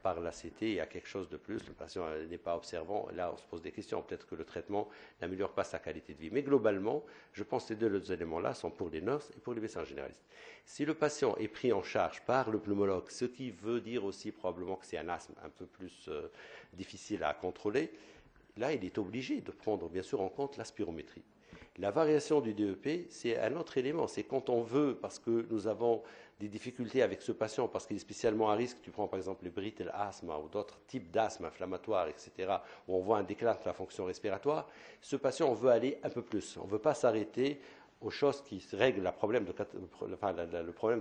par l'ACT, il y a quelque chose de plus. Le patient n'est pas observant. Là, on se pose des questions. Peut-être que le traitement n'améliore pas sa qualité de vie. Mais globalement, je pense que ces deux éléments-là sont pour les nurses et pour les médecins généralistes. Si le patient est pris en charge par le pneumologue, ce qui veut dire aussi probablement que c'est un asthme un peu plus difficile à contrôler, là, il est obligé de prendre, bien sûr, en compte la spirométrie. La variation du DEP, c'est un autre élément. C'est quand on veut, parce que nous avons des difficultés avec ce patient, parce qu'il est spécialement à risque, tu prends par exemple le brittle asthma ou d'autres types d'asthme inflammatoire, etc., où on voit un déclin de la fonction respiratoire, ce patient, on veut aller un peu plus. On ne veut pas s'arrêter aux choses qui règlent le problème de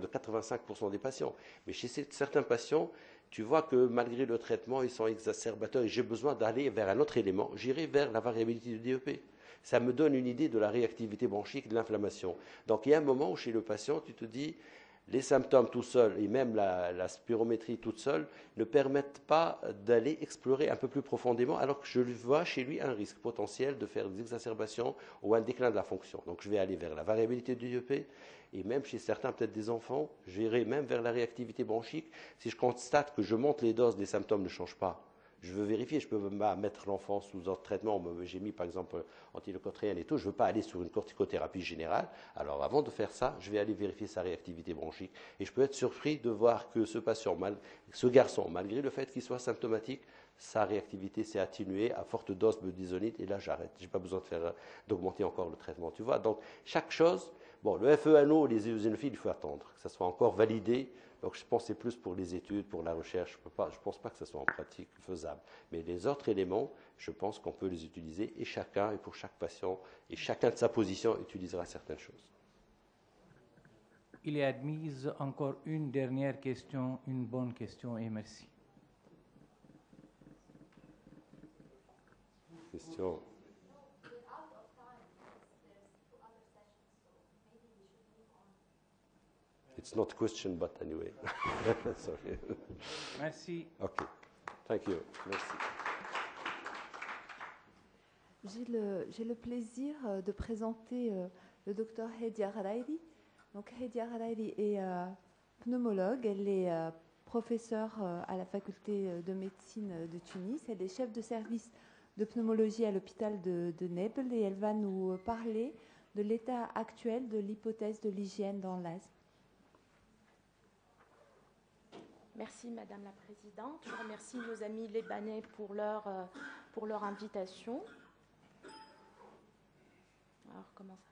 85% des patients. Mais chez certains patients, tu vois que malgré le traitement, ils sont exacerbateurs et j'ai besoin d'aller vers un autre élément. J'irai vers la variabilité du DEP. Ça me donne une idée de la réactivité bronchique, de l'inflammation. Donc il y a un moment où chez le patient, tu te dis, les symptômes tout seuls et même la spirométrie toute seule ne permettent pas d'aller explorer un peu plus profondément, alors que je vois chez lui un risque potentiel de faire des exacerbations ou un déclin de la fonction. Donc je vais aller vers la variabilité du DEP et même chez certains, peut-être des enfants, j'irai même vers la réactivité bronchique. Si je constate que je monte les doses, les symptômes ne changent pas, je veux vérifier, je peux pas mettre l'enfant sous autre traitement. J'ai mis par exemple antileucotrienne et tout, je ne veux pas aller sur une corticothérapie générale. Alors avant de faire ça, je vais aller vérifier sa réactivité bronchique. Et je peux être surpris de voir que ce patient, ce garçon, malgré le fait qu'il soit symptomatique, sa réactivité s'est atténuée à forte dose de budesonide et là j'arrête. Je n'ai pas besoin d'augmenter encore le traitement. Tu vois, donc chaque chose, le FeNO, les éosinophiles, il faut attendre que ça soit encore validé. Donc je pense que c'est plus pour les études, pour la recherche. Je ne pense pas que ce soit en pratique faisable. Mais les autres éléments, je pense qu'on peut les utiliser et chacun, et pour chaque patient, et chacun de sa position, utilisera certaines choses. Il est admise encore une dernière question, une bonne question, et merci. Question. It's not a question, but anyway. Sorry. Merci. Okay. Thank you. Merci. J'ai le plaisir de présenter le docteur Hedia Hariri. Donc Hedia Hariri est pneumologue, elle est professeure à la faculté de médecine de Tunis, elle est chef de service de pneumologie à l'hôpital de Naples et elle va nous parler de l'état actuel de l'hypothèse de l'hygiène dans l'asthme. Merci Madame la Présidente. Je remercie nos amis libanais pour leur invitation. Alors, comment ça ?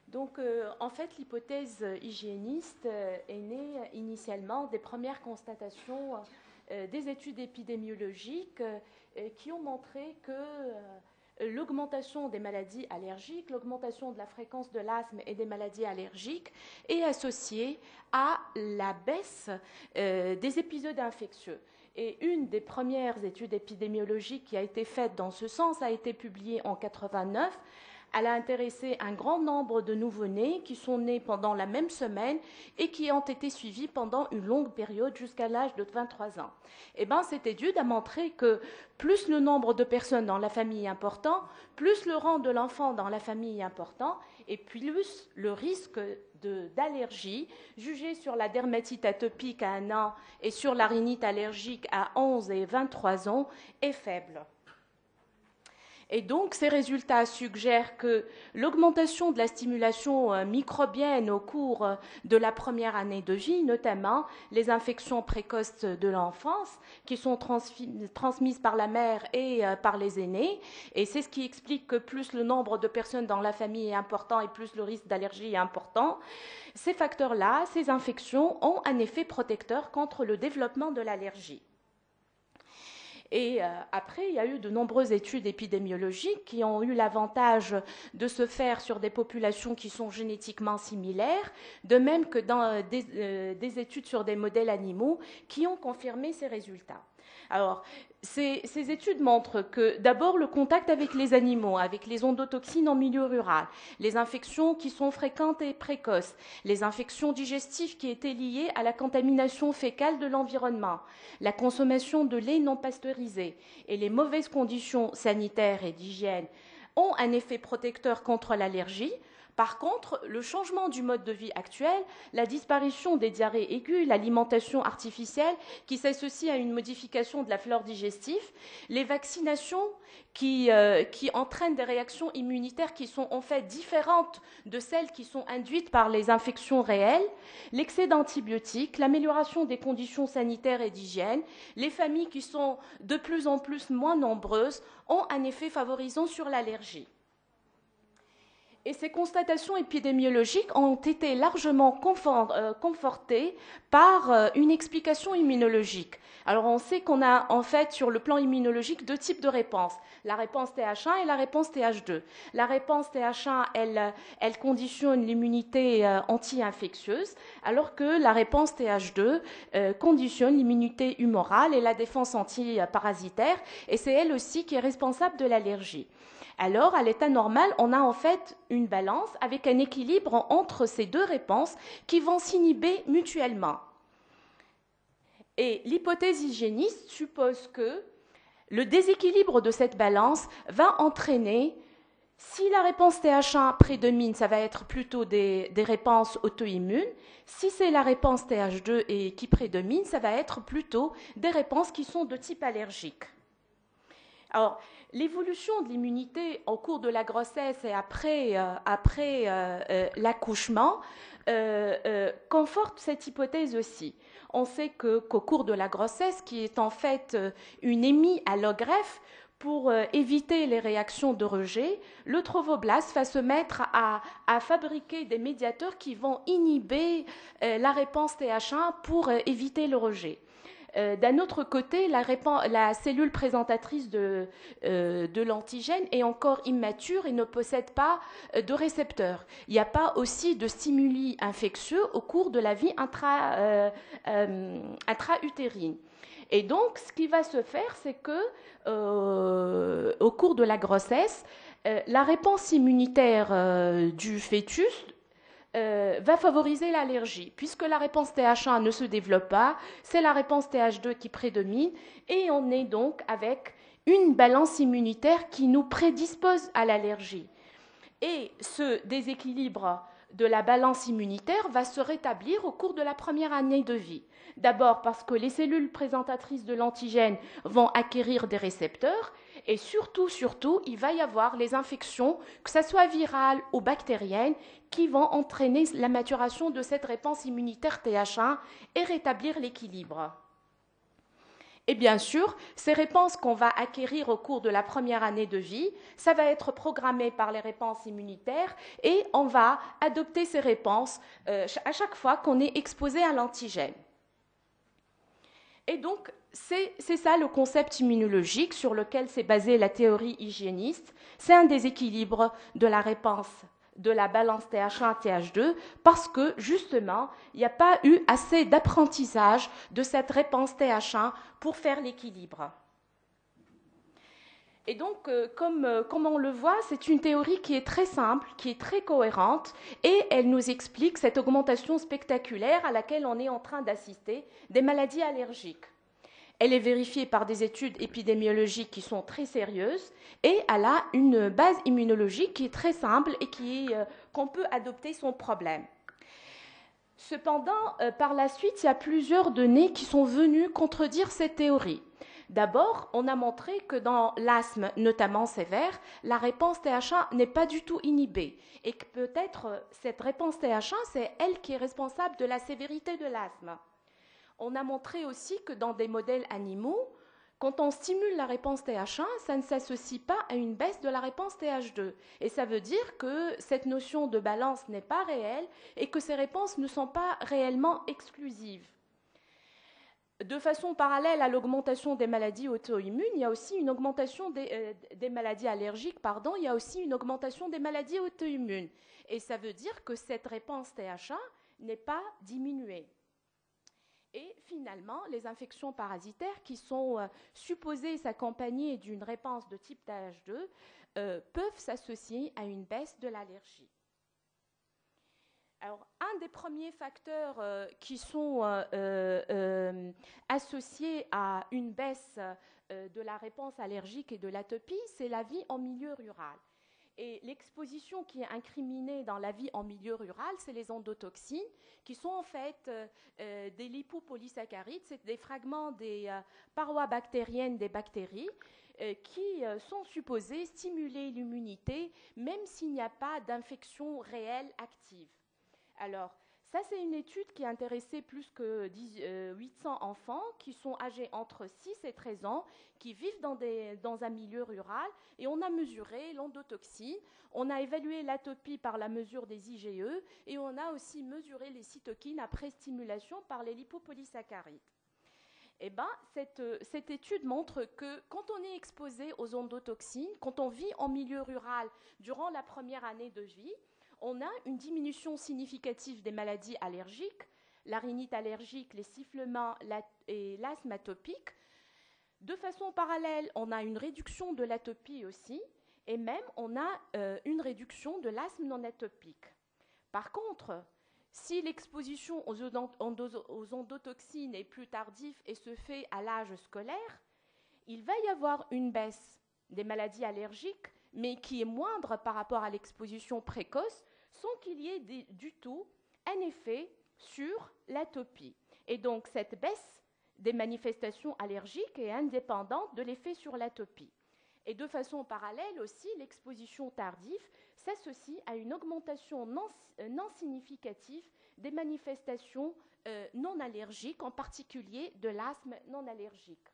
Donc, en fait, l'hypothèse hygiéniste est née initialement des premières constatations des études épidémiologiques qui ont montré que l'augmentation des maladies allergiques, l'augmentation de la fréquence de l'asthme et des maladies allergiques est associée à la baisse des épisodes infectieux. Et une des premières études épidémiologiques qui a été faite dans ce sens a été publiée en 1989. Elle a intéressé un grand nombre de nouveau-nés qui sont nés pendant la même semaine et qui ont été suivis pendant une longue période jusqu'à l'âge de 23 ans. Eh bien, cette étude a montré que plus le nombre de personnes dans la famille est important, plus le rang de l'enfant dans la famille est important, et plus le risque d'allergie, jugé sur la dermatite atopique à 1 an et sur la rhinite allergique à 11 et 23 ans, est faible. Et donc, ces résultats suggèrent que l'augmentation de la stimulation microbienne au cours de la première année de vie, notamment les infections précoces de l'enfance, qui sont transmises par la mère et par les aînés, et c'est ce qui explique que plus le nombre de personnes dans la famille est important et plus le risque d'allergie est important, ces facteurs-là, ces infections, ont un effet protecteur contre le développement de l'allergie. Et après, il y a eu de nombreuses études épidémiologiques qui ont eu l'avantage de se faire sur des populations qui sont génétiquement similaires, de même que dans des études sur des modèles animaux qui ont confirmé ces résultats. Alors, ces études montrent que d'abord le contact avec les animaux, avec les endotoxines en milieu rural, les infections qui sont fréquentes et précoces, les infections digestives qui étaient liées à la contamination fécale de l'environnement, la consommation de lait non pasteurisé et les mauvaises conditions sanitaires et d'hygiène ont un effet protecteur contre l'allergie. Par contre, le changement du mode de vie actuel, la disparition des diarrhées aiguës, l'alimentation artificielle qui s'associe à une modification de la flore digestive, les vaccinations qui entraînent des réactions immunitaires qui sont en fait différentes de celles qui sont induites par les infections réelles, l'excès d'antibiotiques, l'amélioration des conditions sanitaires et d'hygiène, les familles qui sont de plus en plus moins nombreuses ont un effet favorisant sur l'allergie. Et ces constatations épidémiologiques ont été largement confortées par une explication immunologique. Alors on sait qu'on a en fait sur le plan immunologique 2 types de réponses, la réponse TH1 et la réponse TH2. La réponse TH1, elle conditionne l'immunité anti-infectieuse, alors que la réponse TH2 conditionne l'immunité humorale et la défense anti-parasitaire, et c'est elle aussi qui est responsable de l'allergie. Alors, à l'état normal, on a en fait une balance avec un équilibre entre ces 2 réponses qui vont s'inhiber mutuellement. Et l'hypothèse hygiéniste suppose que le déséquilibre de cette balance va entraîner, si la réponse TH1 prédomine, ça va être plutôt des réponses auto-immunes. Si c'est la réponse TH2 qui prédomine, ça va être plutôt des réponses qui sont de type allergique. Alors, l'évolution de l'immunité au cours de la grossesse et après l'accouchement conforte cette hypothèse aussi. On sait qu'au cours de la grossesse, qui est en fait une émie allogreffe, pour éviter les réactions de rejet, le trophoblast va se mettre à fabriquer des médiateurs qui vont inhiber la réponse TH1 pour éviter le rejet. D'un autre côté, la cellule présentatrice de l'antigène est encore immature et ne possède pas de récepteurs. Il n'y a pas aussi de stimuli infectieux au cours de la vie intra-utérine. Et donc, ce qui va se faire, c'est que au cours de la grossesse, la réponse immunitaire du fœtus va favoriser l'allergie. Puisque la réponse TH1 ne se développe pas, c'est la réponse TH2 qui prédomine et on est donc avec une balance immunitaire qui nous prédispose à l'allergie. Et ce déséquilibre de la balance immunitaire va se rétablir au cours de la première année de vie. D'abord parce que les cellules présentatrices de l'antigène vont acquérir des récepteurs et surtout, il va y avoir les infections, que ce soit virales ou bactériennes, qui vont entraîner la maturation de cette réponse immunitaire TH1 et rétablir l'équilibre. Et bien sûr, ces réponses qu'on va acquérir au cours de la première année de vie, ça va être programmé par les réponses immunitaires et on va adopter ces réponses à chaque fois qu'on est exposé à l'antigène. Et donc, c'est ça le concept immunologique sur lequel s'est basée la théorie hygiéniste. C'est un déséquilibre de la réponse de la balance TH1-TH2 parce que, justement, il n'y a pas eu assez d'apprentissage de cette réponse TH1 pour faire l'équilibre. Et donc, comme on le voit, c'est une théorie qui est très simple, qui est très cohérente, et elle nous explique cette augmentation spectaculaire à laquelle on est en train d'assister des maladies allergiques. Elle est vérifiée par des études épidémiologiques qui sont très sérieuses et elle a une base immunologique qui est très simple et qu'on peut adopter son problème. Cependant, par la suite, il y a plusieurs données qui sont venues contredire cette théorie. D'abord, on a montré que dans l'asthme, notamment sévère, la réponse TH1 n'est pas du tout inhibée et que peut-être cette réponse TH1, c'est elle qui est responsable de la sévérité de l'asthme. On a montré aussi que dans des modèles animaux, quand on stimule la réponse TH1, ça ne s'associe pas à une baisse de la réponse TH2. Et ça veut dire que cette notion de balance n'est pas réelle et que ces réponses ne sont pas réellement exclusives. De façon parallèle à l'augmentation des maladies auto-immunes, il y a aussi une augmentation des maladies allergiques, il y a aussi une augmentation des maladies auto-immunes. Et ça veut dire que cette réponse TH1 n'est pas diminuée. Et finalement, les infections parasitaires qui sont supposées s'accompagner d'une réponse de type TH2 peuvent s'associer à une baisse de l'allergie. Alors, un des premiers facteurs qui sont associés à une baisse de la réponse allergique et de l'atopie, c'est la vie en milieu rural. Et l'exposition qui est incriminée dans la vie en milieu rural, c'est les endotoxines, qui sont en fait des lipopolysaccharides, c'est des fragments des parois bactériennes des bactéries qui sont supposés stimuler l'immunité, même s'il n'y a pas d'infection réelle active. Alors, ça, c'est une étude qui a intéressé plus que 800 enfants qui sont âgés entre 6 et 13 ans, qui vivent dans un milieu rural, et on a mesuré l'endotoxine, on a évalué l'atopie par la mesure des IgE, et on a aussi mesuré les cytokines après stimulation par les lipopolysaccharides. Eh bien, cette étude montre que quand on est exposé aux endotoxines, quand on vit en milieu rural durant la première année de vie, on a une diminution significative des maladies allergiques, la rhinite allergique, les sifflements et l'asthme atopique. De façon parallèle, on a une réduction de l'atopie aussi, et même on a une réduction de l'asthme non atopique. Par contre, si l'exposition aux endotoxines est plus tardive et se fait à l'âge scolaire, il va y avoir une baisse des maladies allergiques, mais qui est moindre par rapport à l'exposition précoce, sans qu'il y ait du tout un effet sur l'atopie. Et donc, cette baisse des manifestations allergiques est indépendante de l'effet sur l'atopie. Et de façon parallèle aussi, l'exposition tardive s'associe à une augmentation non significative des manifestations non allergiques, en particulier de l'asthme non allergique.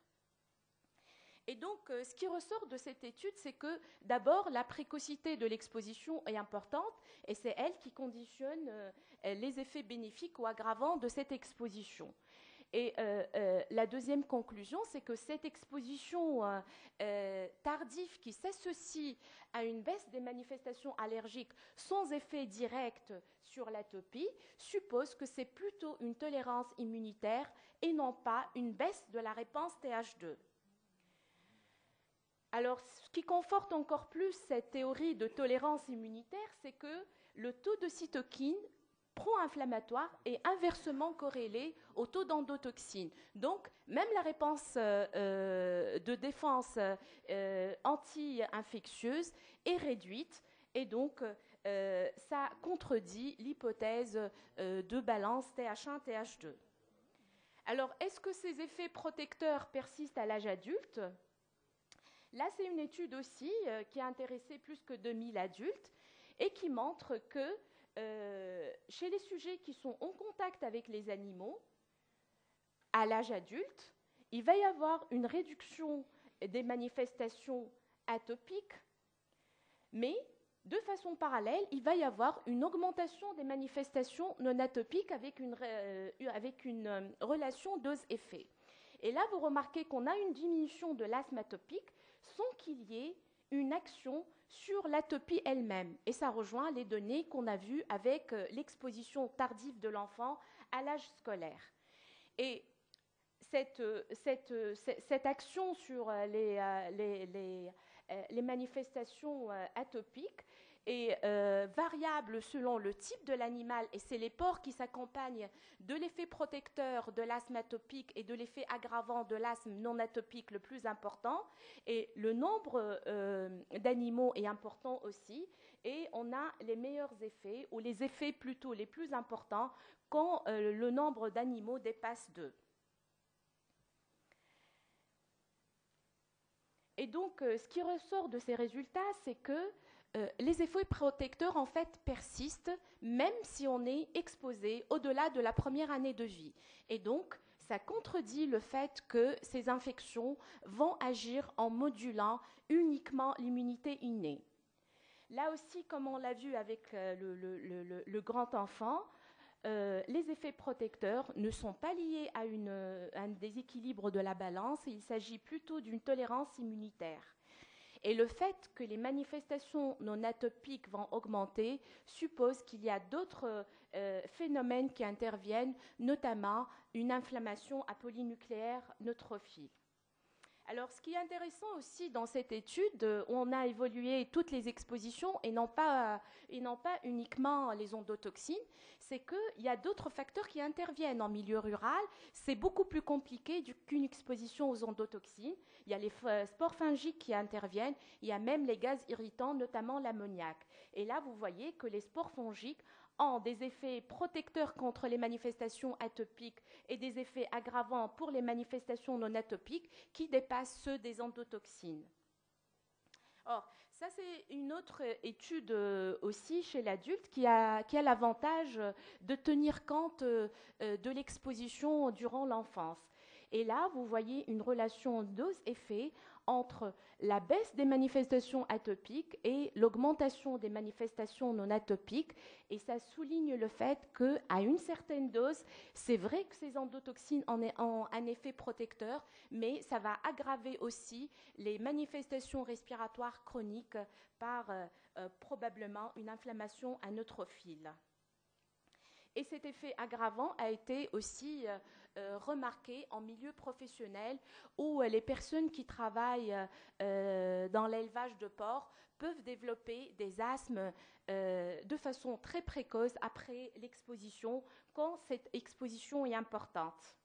Et donc, ce qui ressort de cette étude, c'est que d'abord, la précocité de l'exposition est importante et c'est elle qui conditionne les effets bénéfiques ou aggravants de cette exposition. Et la deuxième conclusion, c'est que cette exposition tardive qui s'associe à une baisse des manifestations allergiques sans effet direct sur l'atopie suppose que c'est plutôt une tolérance immunitaire et non pas une baisse de la réponse TH2. Alors, ce qui conforte encore plus cette théorie de tolérance immunitaire, c'est que le taux de cytokine pro-inflammatoire et inversement corrélé au taux d'endotoxine. Donc, même la réponse de défense anti-infectieuse est réduite et donc ça contredit l'hypothèse de balance TH1-TH2. Alors, est-ce que ces effets protecteurs persistent à l'âge adulte? Là, c'est une étude aussi qui a intéressé plus que 2000 adultes et qui montre que chez les sujets qui sont en contact avec les animaux, à l'âge adulte, il va y avoir une réduction des manifestations atopiques, mais de façon parallèle, il va y avoir une augmentation des manifestations non atopiques avec une relation dose-effet. Et là, vous remarquez qu'on a une diminution de l'asthme atopique sans qu'il y ait une action sur l'atopie elle-même. Et ça rejoint les données qu'on a vues avec l'exposition tardive de l'enfant à l'âge scolaire. Et cette action sur les manifestations atopiques est variable selon le type de l'animal, et c'est les pores qui s'accompagnent de l'effet protecteur de l'asthme atopique et de l'effet aggravant de l'asthme non atopique le plus important, et le nombre d'animaux est important aussi, et on a les meilleurs effets, ou les effets plutôt les plus importants, quand le nombre d'animaux dépasse 2. Et donc, ce qui ressort de ces résultats, c'est que les effets protecteurs, en fait, persistent, même si on est exposé au-delà de la première année de vie. Et donc, ça contredit le fait que ces infections vont agir en modulant uniquement l'immunité innée. Là aussi, comme on l'a vu avec le grand enfant, les effets protecteurs ne sont pas liés à un déséquilibre de la balance, il s'agit plutôt d'une tolérance immunitaire. Et le fait que les manifestations non atopiques vont augmenter suppose qu'il y a d'autres phénomènes qui interviennent, notamment une inflammation apolynucléaire neutrophile. Alors, ce qui est intéressant aussi dans cette étude, où on a évalué toutes les expositions et non pas uniquement les endotoxines, c'est qu'il y a d'autres facteurs qui interviennent en milieu rural. C'est beaucoup plus compliqué qu'une exposition aux endotoxines. Il y a les spores fungiques qui interviennent, il y a même les gaz irritants, notamment l'ammoniac. Et là, vous voyez que les spores fongiques ont des effets protecteurs contre les manifestations atopiques et des effets aggravants pour les manifestations non atopiques qui dépassent ceux des endotoxines. Or, ça, c'est une autre étude aussi chez l'adulte qui a l'avantage de tenir compte de l'exposition durant l'enfance. Et là, vous voyez une relation dose-effet entre la baisse des manifestations atopiques et l'augmentation des manifestations non atopiques. Et ça souligne le fait qu'à une certaine dose, c'est vrai que ces endotoxines ont un effet protecteur, mais ça va aggraver aussi les manifestations respiratoires chroniques par probablement une inflammation à neutrophile. Et cet effet aggravant a été aussi remarqué en milieu professionnel où les personnes qui travaillent dans l'élevage de porcs peuvent développer des asthmes de façon très précoce après l'exposition, quand cette exposition est importante.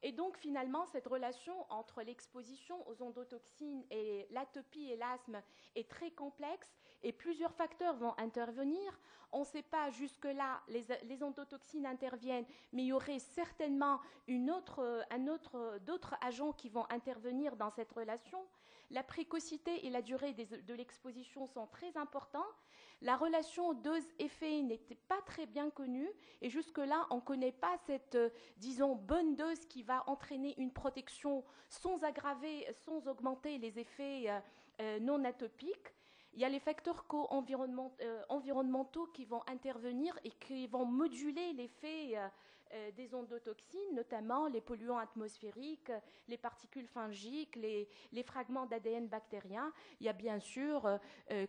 Et donc, finalement, cette relation entre l'exposition aux endotoxines et l'atopie et l'asthme est très complexe et plusieurs facteurs vont intervenir. On ne sait pas jusque-là, les endotoxines interviennent, mais il y aurait certainement d'autres agents qui vont intervenir dans cette relation. La précocité et la durée de l'exposition sont très importants. La relation dose-effet n'était pas très bien connue et jusque-là, on ne connaît pas cette, disons, bonne dose qui va entraîner une protection sans aggraver, sans augmenter les effets non atopiques. Il y a les facteurs environnementaux qui vont intervenir et qui vont moduler l'effet des endotoxines, notamment les polluants atmosphériques, les particules fungiques, les fragments d'ADN bactériens. Il y a bien sûr,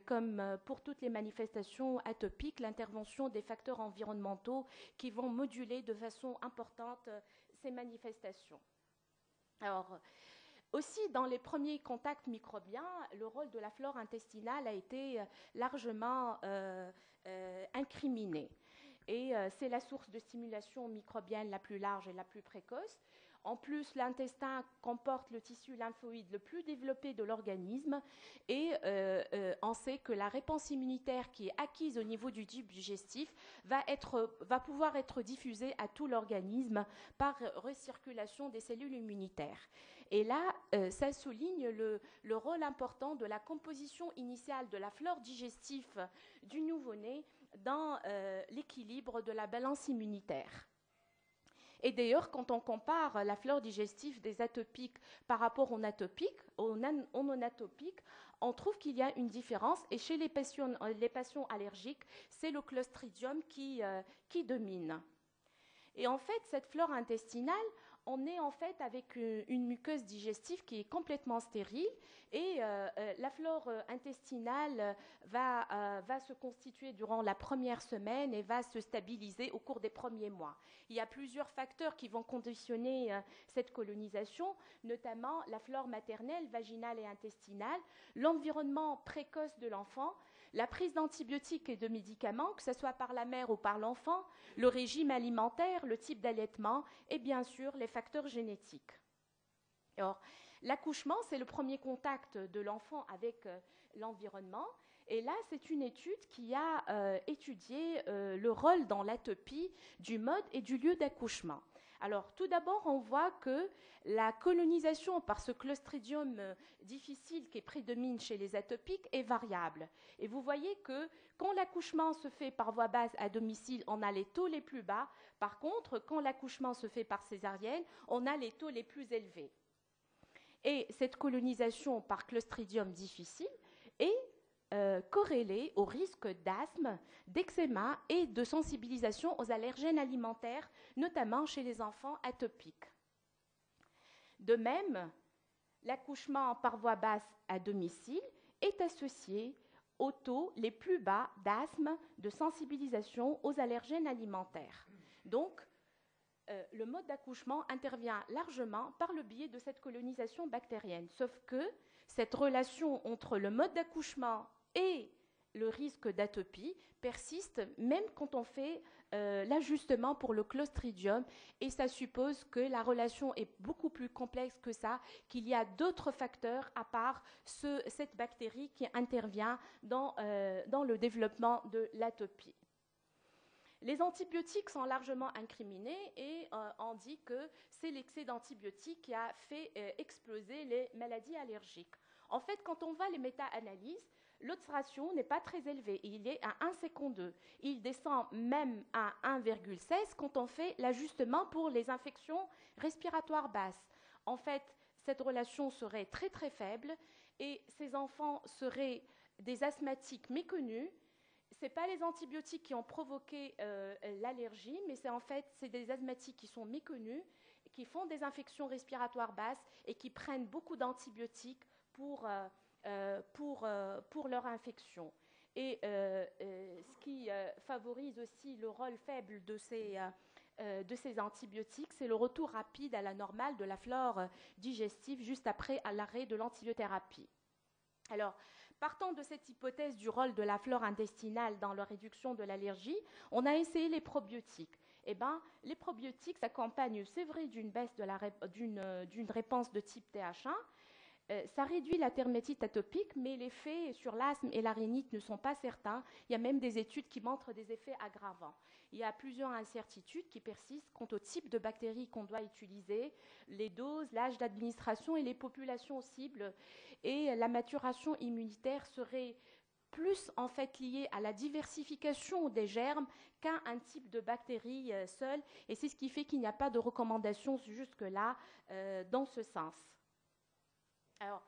comme pour toutes les manifestations atopiques, l'intervention des facteurs environnementaux qui vont moduler de façon importante ces manifestations. Alors, aussi, dans les premiers contacts microbiens, le rôle de la flore intestinale a été largement incriminé. et c'est la source de stimulation microbienne la plus large et la plus précoce. En plus, l'intestin comporte le tissu lymphoïde le plus développé de l'organisme et on sait que la réponse immunitaire qui est acquise au niveau du tube digestif va pouvoir être diffusée à tout l'organisme par recirculation des cellules immunitaires. Et là, ça souligne le rôle important de la composition initiale de la flore digestive du nouveau-né dans l'équilibre de la balance immunitaire. Et d'ailleurs, quand on compare la flore digestive des atopiques par rapport aux non-atopiques, on trouve qu'il y a une différence. Et chez les patients allergiques, c'est le Clostridium qui domine. Et en fait, cette flore intestinale, on est en fait avec une muqueuse digestive qui est complètement stérile et la flore intestinale va se constituer durant la première semaine et va se stabiliser au cours des premiers mois. Il y a plusieurs facteurs qui vont conditionner cette colonisation, notamment la flore maternelle, vaginale et intestinale, l'environnement précoce de l'enfant, la prise d'antibiotiques et de médicaments, que ce soit par la mère ou par l'enfant, le régime alimentaire, le type d'allaitement et bien sûr les facteurs génétiques. Alors, l'accouchement, c'est le premier contact de l'enfant avec l'environnement. Et là, c'est une étude qui a étudié le rôle dans l'atopie du mode et du lieu d'accouchement. Alors, tout d'abord, on voit que la colonisation par ce Clostridium difficile qui prédomine chez les atopiques est variable. Et vous voyez que quand l'accouchement se fait par voie basse à domicile, on a les taux les plus bas. Par contre, quand l'accouchement se fait par césarienne, on a les taux les plus élevés. Et cette colonisation par Clostridium difficile est corrélée au risque d'asthme, d'eczéma et de sensibilisation aux allergènes alimentaires, notamment chez les enfants atopiques. De même, l'accouchement par voie basse à domicile est associé aux taux les plus bas d'asthme, de sensibilisation aux allergènes alimentaires. Donc, le mode d'accouchement intervient largement par le biais de cette colonisation bactérienne. Sauf que cette relation entre le mode d'accouchement et le risque d'atopie persiste même quand on fait l'ajustement pour le Clostridium, et ça suppose que la relation est beaucoup plus complexe que ça, qu'il y a d'autres facteurs à part cette bactérie qui intervient dans le développement de l'atopie. Les antibiotiques sont largement incriminés et on dit que c'est l'excès d'antibiotiques qui a fait exploser les maladies allergiques. En fait, quand on voit les méta-analyses, l'odds ratio n'est pas très élevé. Il est à 1,2. Il descend même à 1,16 quand on fait l'ajustement pour les infections respiratoires basses. En fait, cette relation serait très très faible et ces enfants seraient des asthmatiques méconnus. Ce n'est pas les antibiotiques qui ont provoqué l'allergie, mais c'est des asthmatiques qui sont méconnus, qui font des infections respiratoires basses et qui prennent beaucoup d'antibiotiques pour leur infection. Et ce qui favorise aussi le rôle faible de ces antibiotiques, c'est le retour rapide à la normale de la flore digestive juste après l'arrêt de l'antibiothérapie. Alors, partant de cette hypothèse du rôle de la flore intestinale dans la réduction de l'allergie, on a essayé les probiotiques. Eh bien, les probiotiques s'accompagnent, c'est vrai, d'une baisse d'une réponse de type TH1. Ça réduit la dermatite atopique, mais les effets sur l'asthme et la rhinite ne sont pas certains. Il y a même des études qui montrent des effets aggravants. Il y a plusieurs incertitudes qui persistent quant au type de bactéries qu'on doit utiliser, les doses, l'âge d'administration et les populations cibles. Et la maturation immunitaire serait plus en fait liée à la diversification des germes qu'à un type de bactérie seule. Et c'est ce qui fait qu'il n'y a pas de recommandation jusque-là dans ce sens. Alors,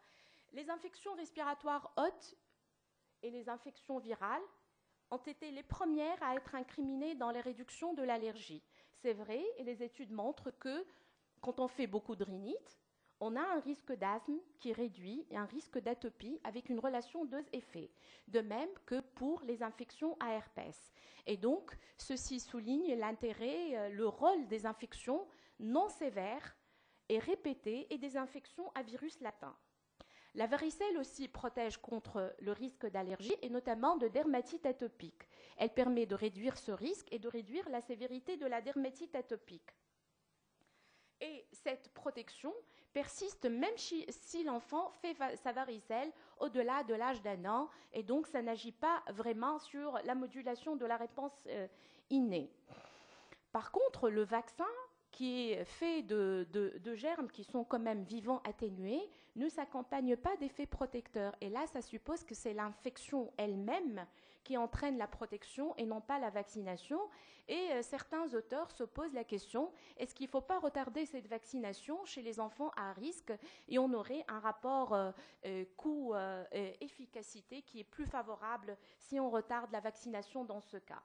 les infections respiratoires hautes et les infections virales ont été les premières à être incriminées dans les réductions de l'allergie. C'est vrai, et les études montrent que quand on fait beaucoup de rhinite, on a un risque d'asthme qui est réduit et un risque d'atopie avec une relation dose-effet, de même que pour les infections à herpès. Et donc, ceci souligne l'intérêt, le rôle des infections non sévères et répétées et des infections à virus latent. La varicelle aussi protège contre le risque d'allergie et notamment de dermatite atopique. Elle permet de réduire ce risque et de réduire la sévérité de la dermatite atopique. Et cette protection persiste même si l'enfant fait sa varicelle au-delà de l'âge d'1 an, et donc ça n'agit pas vraiment sur la modulation de la réponse innée. Par contre, le vaccin, qui est fait de germes qui sont quand même vivants atténués, ne s'accompagne pas d'effets protecteurs. Et là, ça suppose que c'est l'infection elle-même qui entraîne la protection et non pas la vaccination. Et certains auteurs se posent la question, est-ce qu'il ne faut pas retarder cette vaccination chez les enfants à risque, et on aurait un rapport coût-efficacité qui est plus favorable si on retarde la vaccination dans ce cas.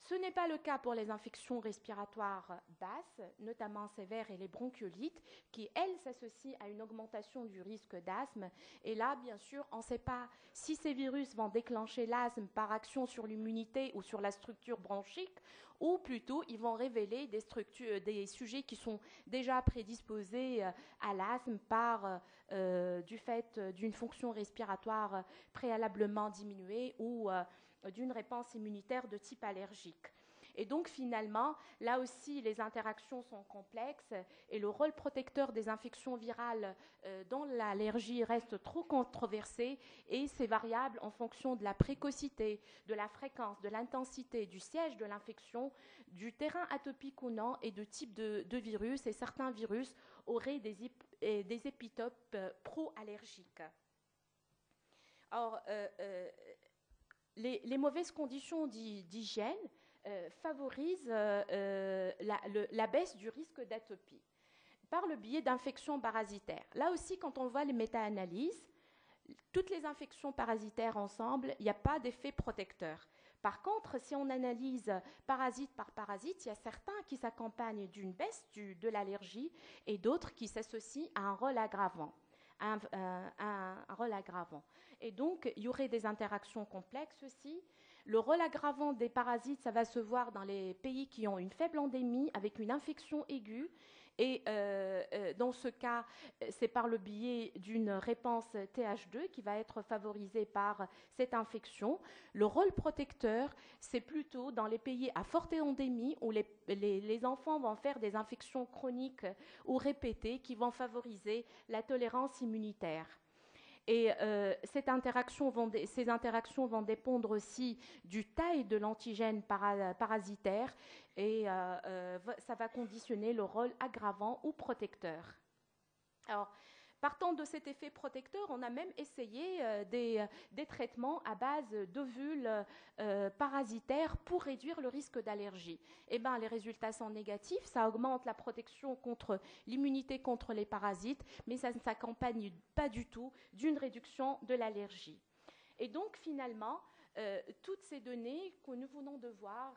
Ce n'est pas le cas pour les infections respiratoires basses, notamment sévères, et les bronchiolites, qui, elles, s'associent à une augmentation du risque d'asthme. Et là, bien sûr, on ne sait pas si ces virus vont déclencher l'asthme par action sur l'immunité ou sur la structure bronchique, ou plutôt ils vont révéler des sujets qui sont déjà prédisposés à l'asthme du fait d'une fonction respiratoire préalablement diminuée ou d'une réponse immunitaire de type allergique. Et donc finalement, là aussi, les interactions sont complexes et le rôle protecteur des infections virales dont l'allergie reste trop controversé, et c'est variable en fonction de la précocité, de la fréquence, de l'intensité, du siège de l'infection, du terrain atopique ou non et de type de virus. Et certains virus auraient des épitopes pro-allergiques. Or, les mauvaises conditions d'hygiène favorisent la baisse du risque d'atopie par le biais d'infections parasitaires. Là aussi, quand on voit les méta-analyses, toutes les infections parasitaires ensemble, il n'y a pas d'effet protecteur. Par contre, si on analyse parasite par parasite, il y a certains qui s'accompagnent d'une baisse de l'allergie et d'autres qui s'associent à un rôle aggravant. Un rôle aggravant. Et donc, il y aurait des interactions complexes aussi. Le rôle aggravant des parasites, ça va se voir dans les pays qui ont une faible endémie avec une infection aiguë. Et dans ce cas, c'est par le biais d'une réponse TH2 qui va être favorisée par cette infection. Le rôle protecteur, c'est plutôt dans les pays à forte endémie où les enfants vont faire des infections chroniques ou répétées qui vont favoriser la tolérance immunitaire. Et ces interactions vont dépendre aussi du taille de l'antigène parasitaire, et ça va conditionner le rôle aggravant ou protecteur. Alors, partant de cet effet protecteur, on a même essayé des traitements à base d'ovules parasitaires pour réduire le risque d'allergie. Eh bien, les résultats sont négatifs, ça augmente la protection contre l'immunité contre les parasites, mais ça ne s'accompagne pas du tout d'une réduction de l'allergie. Et donc, finalement, toutes ces données que nous venons de voir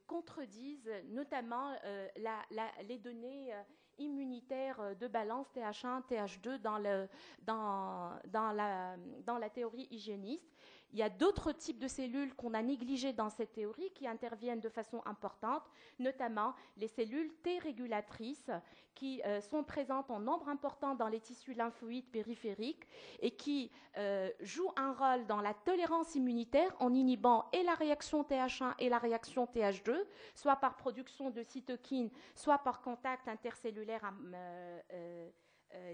contredisent notamment les données immunitaires de balance TH1, TH2 dans la théorie hygiéniste. Il y a d'autres types de cellules qu'on a négligées dans cette théorie qui interviennent de façon importante, notamment les cellules T régulatrices qui sont présentes en nombre important dans les tissus lymphoïdes périphériques et qui jouent un rôle dans la tolérance immunitaire en inhibant et la réaction TH1 et la réaction TH2, soit par production de cytokines, soit par contact intercellulaire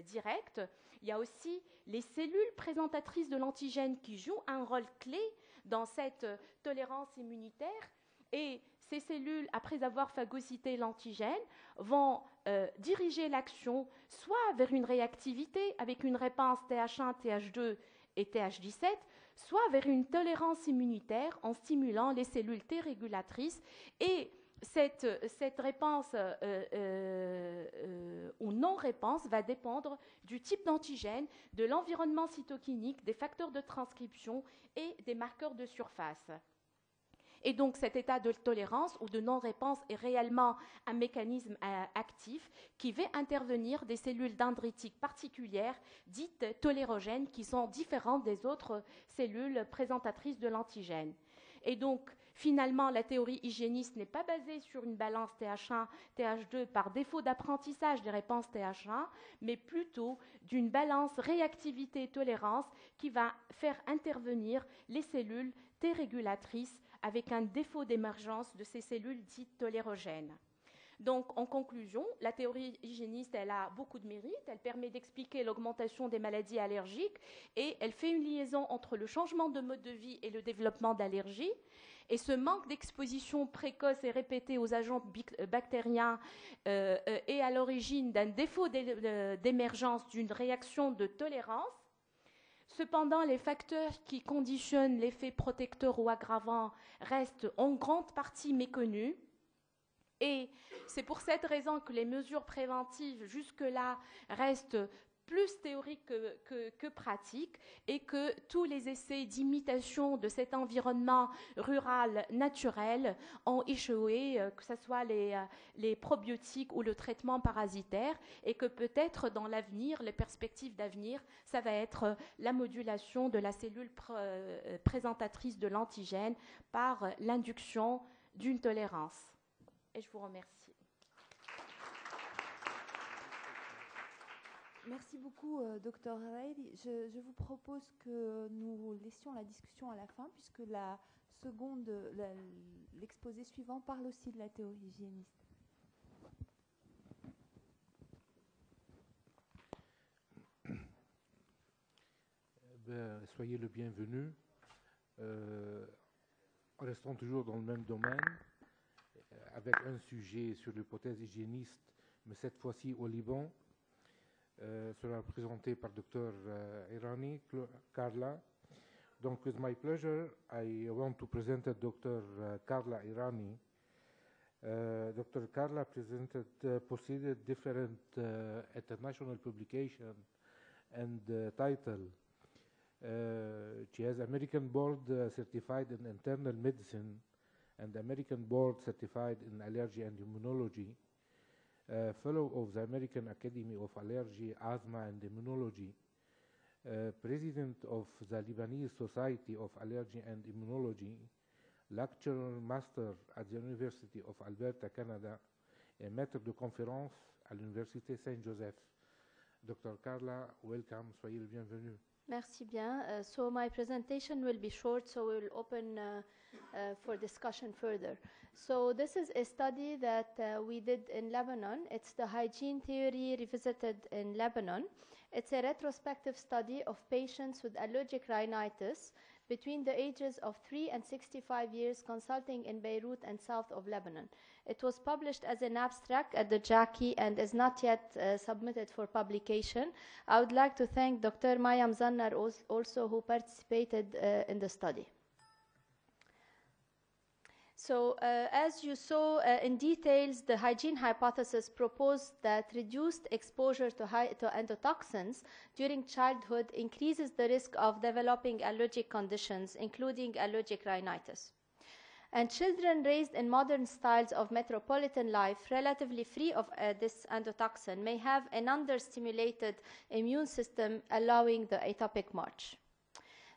direct. Il y a aussi les cellules présentatrices de l'antigène qui jouent un rôle clé dans cette tolérance immunitaire, et ces cellules, après avoir phagocyté l'antigène, vont diriger l'action soit vers une réactivité avec une réponse TH1, TH2 et TH17, soit vers une tolérance immunitaire en stimulant les cellules T régulatrices. Et cette réponse ou non-réponse va dépendre du type d'antigène, de l'environnement cytokinique, des facteurs de transcription et des marqueurs de surface. Et donc cet état de tolérance ou de non-réponse est réellement un mécanisme actif qui va intervenir des cellules dendritiques particulières dites tolérogènes qui sont différentes des autres cellules présentatrices de l'antigène. Et donc Finalement, la théorie hygiéniste n'est pas basée sur une balance TH1, TH2 par défaut d'apprentissage des réponses TH1, mais plutôt d'une balance réactivité-tolérance qui va faire intervenir les cellules T régulatrices avec un défaut d'émergence de ces cellules dites tolérogènes. Donc, en conclusion, la théorie hygiéniste, elle a beaucoup de mérites. Elle permet d'expliquer l'augmentation des maladies allergiques et elle fait une liaison entre le changement de mode de vie et le développement d'allergies. Et ce manque d'exposition précoce et répétée aux agents bactériens est à l'origine d'un défaut d'émergence d'une réaction de tolérance. Cependant, les facteurs qui conditionnent l'effet protecteur ou aggravant restent en grande partie méconnus. Et c'est pour cette raison que les mesures préventives jusque-là restent plus théoriques que pratiques et que tous les essais d'imitation de cet environnement rural naturel ont échoué, que ce soit les probiotiques ou le traitement parasitaire, et que peut-être dans l'avenir, les perspectives d'avenir, ça va être la modulation de la cellule présentatrice de l'antigène par l'induction d'une tolérance. Et je vous remercie. Merci beaucoup, Dr. Harayri. Je vous propose que nous laissions la discussion à la fin, puisque l'exposé suivant parle aussi de la théorie hygiéniste. Soyez le bienvenu. Restons toujours dans le même domaine, avec un sujet sur l'hypothèse hygiéniste, mais cette fois-ci au Liban. Sera présenté par Dr. Irani, Carla. Donc, with my pleasure, I want to present Dr. Carla Irani. Dr. Carla preceded different international publication and title. She has American Board certified in internal medicine and American Board certified in allergy and immunology. Fellow of the American Academy of Allergy, Asthma and Immunology, President of the Lebanese Society of Allergy and Immunology, Lecturer Master at the University of Alberta, Canada, et Maître de conférence à l'Université Saint-Joseph. Dr. Carla, welcome, soyez le bienvenu. Merci bien. So my presentation will be short, so we'll open for discussion further. So this is a study that we did in Lebanon. It's the hygiene theory revisited in Lebanon. It's a retrospective study of patients with allergic rhinitis between the ages of 3 and 65 years, consulting in Beirut and south of Lebanon. It was published as an abstract at the JACI and is not yet submitted for publication. I would like to thank Dr. Mayam Zannar also, who participated in the study. So as you saw in details, the hygiene hypothesis proposed that reduced exposure to endotoxins during childhood increases the risk of developing allergic conditions, including allergic rhinitis. And children raised in modern styles of metropolitan life, relatively free of this endotoxin, may have an understimulated immune system, allowing the atopic march.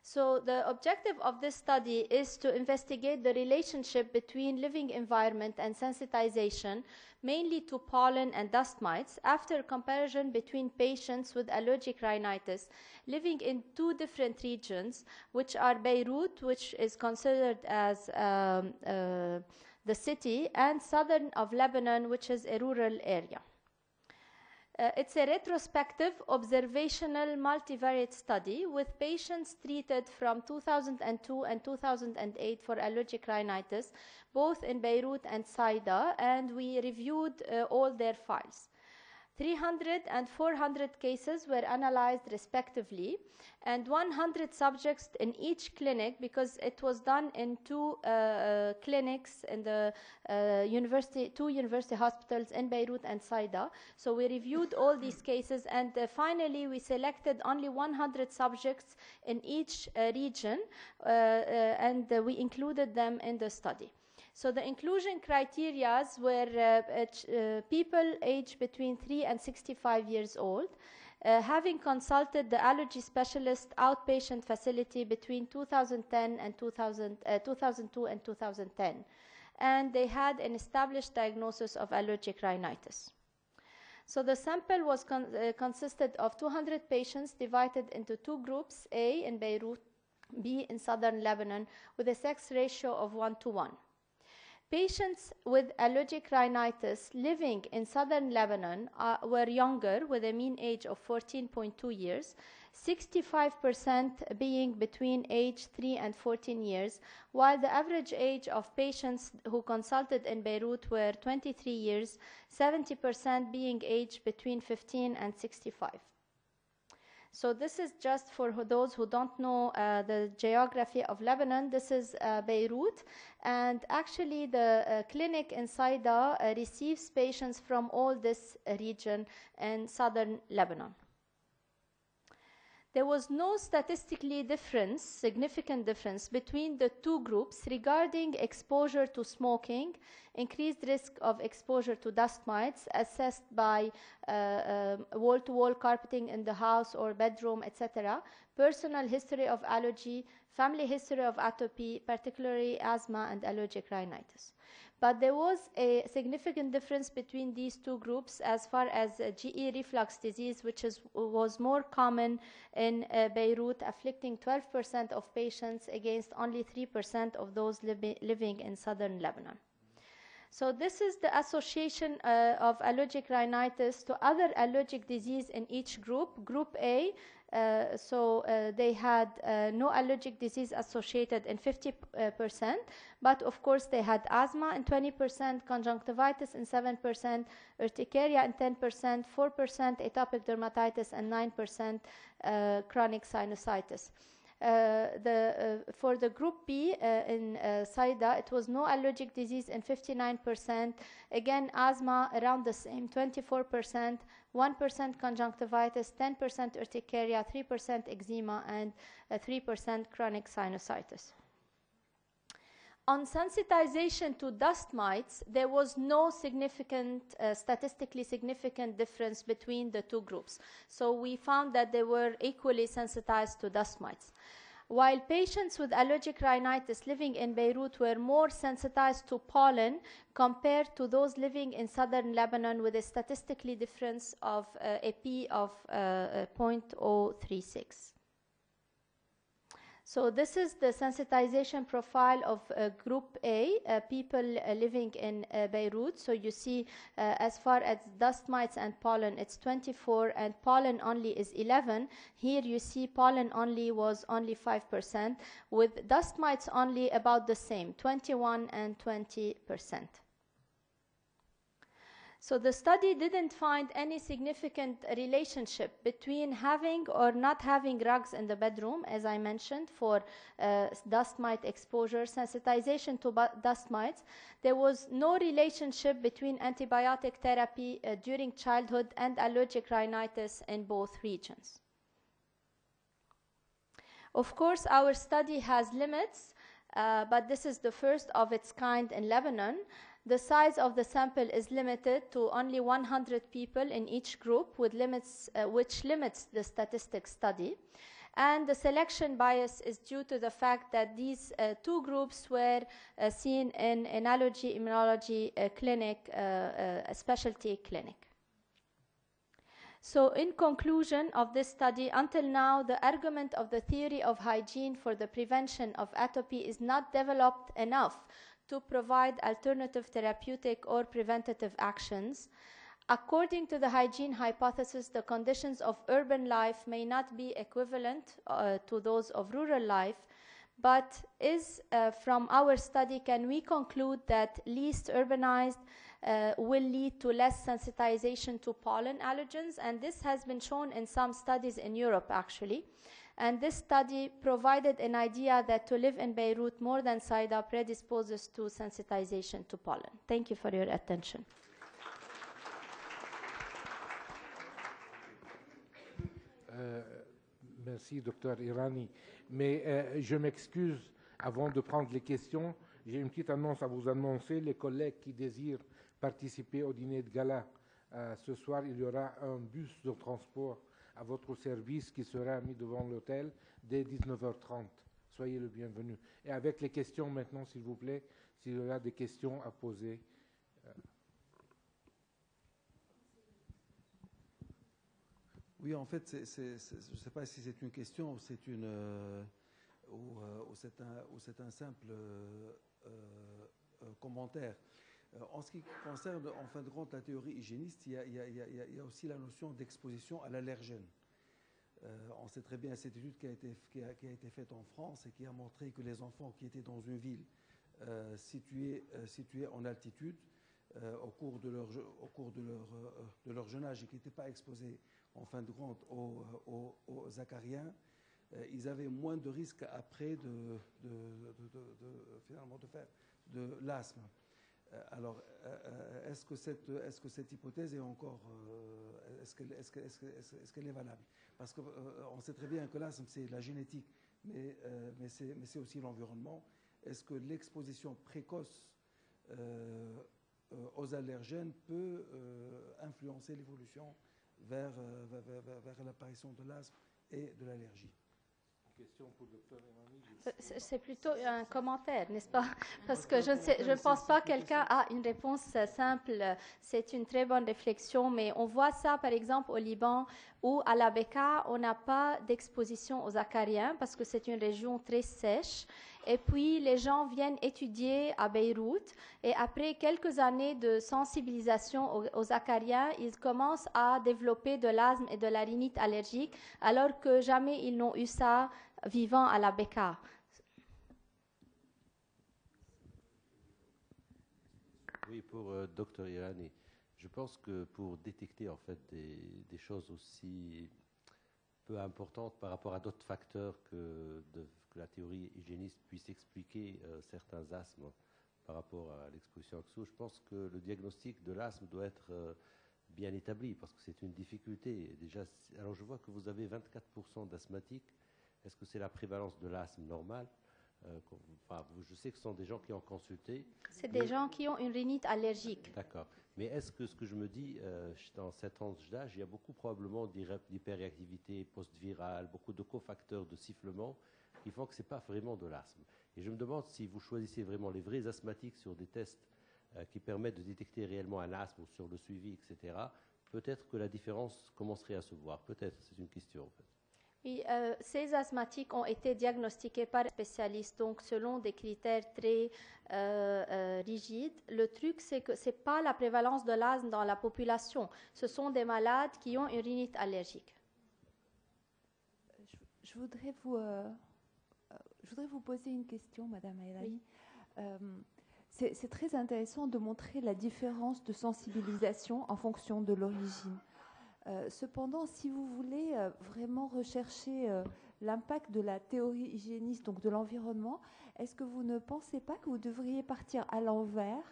So the objective of this study is to investigate the relationship between living environment and sensitization, mainly to pollen and dust mites, after comparison between patients with allergic rhinitis living in two different regions, which are Beirut, which is considered as the city, and southern of Lebanon, which is a rural area. It's a retrospective, observational, multivariate study with patients treated from 2002 and 2008 for allergic rhinitis, both in Beirut and Saida, and we reviewed all their files. 300 and 400 cases were analyzed respectively, and 100 subjects in each clinic, because it was done in two clinics in the two university hospitals in Beirut and Saida. So we reviewed all these cases, and finally we selected only 100 subjects in each region, and we included them in the study. So the inclusion criteria were people aged between 3 and 65 years old, having consulted the allergy specialist outpatient facility between 2010 and 2002 and 2010. And they had an established diagnosis of allergic rhinitis. So the sample was consisted of 200 patients divided into two groups, A in Beirut, B in southern Lebanon, with a sex ratio of 1:1. Patients with allergic rhinitis living in southern Lebanon were younger, with a mean age of 14.2 years, 65% being between age 3 and 14 years, while the average age of patients who consulted in Beirut were 23 years, 70% being aged between 15 and 65. So this is just for those who don't know the geography of Lebanon. This is Beirut, and actually the clinic in Saida receives patients from all this region in southern Lebanon. There was no statistically significant difference between the two groups regarding exposure to smoking, increased risk of exposure to dust mites assessed by wall-to-wall carpeting in the house or bedroom, etc., personal history of allergy, family history of atopy, particularly asthma and allergic rhinitis. But there was a significant difference between these two groups as far as GE reflux disease, which was more common in Beirut, afflicting 12% of patients against only 3% of those living in southern Lebanon. So this is the association of allergic rhinitis to other allergic disease in each group. Group A, they had no allergic disease associated in 50%, but of course they had asthma in 20%, conjunctivitis in 7%, urticaria in 10%, 4% atopic dermatitis, and 9% chronic sinusitis. For the group B in Saida, it was no allergic disease in 59%. Again, asthma around the same, 24%, 1% conjunctivitis, 10% urticaria, 3% eczema, and 3% chronic sinusitis. On sensitization to dust mites, there was no significant, statistically significant difference between the two groups. So we found that they were equally sensitized to dust mites. While patients with allergic rhinitis living in Beirut were more sensitized to pollen compared to those living in southern Lebanon, with a statistically difference of a P of 0.036. So this is the sensitization profile of Group A, people living in Beirut. So you see as far as dust mites and pollen, it's 24, and pollen only is 11. Here you see pollen only was only 5%, with dust mites only about the same, 21 and 20%. So the study didn't find any significant relationship between having or not having rugs in the bedroom, as I mentioned, for dust mite exposure, sensitization to dust mites. There was no relationship between antibiotic therapy during childhood and allergic rhinitis in both regions. Of course, our study has limits, but this is the first of its kind in Lebanon. The size of the sample is limited to only 100 people in each group, with limits, which limits the statistics study. And the selection bias is due to the fact that these two groups were seen in an allergy immunology clinic, a specialty clinic. So in conclusion of this study, until now, the argument of the theory of hygiene for the prevention of atopy is not developed enough to provide alternative therapeutic or preventative actions. According to the hygiene hypothesis, the conditions of urban life may not be equivalent to those of rural life, but from our study, can we conclude that least urbanized will lead to less sensitization to pollen allergens? And this has been shown in some studies in Europe, actually. And this study provided an idea that to live in Beirut more than Saida predisposes to sensitization to pollen. Thank you for your attention. Merci, Dr Irani. Mais je m'excuse, avant de prendre les questions, j'ai une petite annonce à vous annoncer. Les collègues qui désirent participer au dîner de gala, ce soir, il y aura un bus de transport à votre service qui sera mis devant l'hôtel dès 19h30. Soyez le bienvenu. Et avec les questions maintenant, s'il vous plaît, s'il y a des questions à poser. Oui, en fait, je ne sais pas si c'est une question ou c'est un simple commentaire. En ce qui concerne, en fin de compte, la théorie hygiéniste, il y a aussi la notion d'exposition à l'allergène. On sait très bien cette étude qui a été faite en France et qui a montré que les enfants qui étaient dans une ville située en altitude au cours de leur jeune âge et qui n'étaient pas exposés en fin de compte aux acariens, ils avaient moins de risques après finalement de faire de l'asthme. Alors, est-ce que cette hypothèse est encore, est-ce qu'elle est valable? Parce qu'on sait très bien que l'asthme, c'est la génétique, mais c'est aussi l'environnement. Est-ce que l'exposition précoce aux allergènes peut influencer l'évolution vers l'apparition de l'asthme et de l'allergie? Question pour le Dr. Irani. C'est plutôt un commentaire, n'est-ce pas? Parce que je ne pense pas que quelqu'un a une réponse simple. C'est une très bonne réflexion, mais on voit ça, par exemple, au Liban, où à la Bekaa, on n'a pas d'exposition aux acariens, parce que c'est une région très sèche. Et puis, les gens viennent étudier à Beyrouth. Et après quelques années de sensibilisation aux acariens, ils commencent à développer de l'asthme et de la rhinite allergique, alors que jamais ils n'ont eu ça vivant à la Bekaa. Oui, pour Dr. Irani, je pense que pour détecter en fait des choses aussi peu importantes par rapport à d'autres facteurs que la théorie hygiéniste puisse expliquer certains asthmes par rapport à l'exposition oxo, je pense que le diagnostic de l'asthme doit être bien établi parce que c'est une difficulté. Déjà, alors je vois que vous avez 24% d'asthmatiques. Est-ce que c'est la prévalence de l'asthme normale? Je sais que ce sont des gens qui ont consulté. C'est des gens qui ont une rhinite allergique. D'accord. Mais est-ce que ce que je me dis, dans cette tranche d'âge, il y a beaucoup probablement d'hyperréactivité post-virale, beaucoup de cofacteurs de sifflement qui font que ce n'est pas vraiment de l'asthme. Et je me demande si vous choisissez vraiment les vrais asthmatiques sur des tests qui permettent de détecter réellement un asthme ou sur le suivi, etc., peut-être que la différence commencerait à se voir. Peut-être, c'est une question en fait. Oui, ces asthmatiques ont été diagnostiqués par un spécialiste, donc selon des critères très rigides. Le truc, c'est que ce n'est pas la prévalence de l'asthme dans la population. Ce sont des malades qui ont une rhinite allergique. Je voudrais vous poser une question, Madame Ayrani. Oui. C'est très intéressant de montrer la différence de sensibilisation en fonction de l'origine. Cependant, si vous voulez vraiment rechercher l'impact de la théorie hygiéniste, donc de l'environnement, est-ce que vous ne pensez pas que vous devriez partir à l'envers,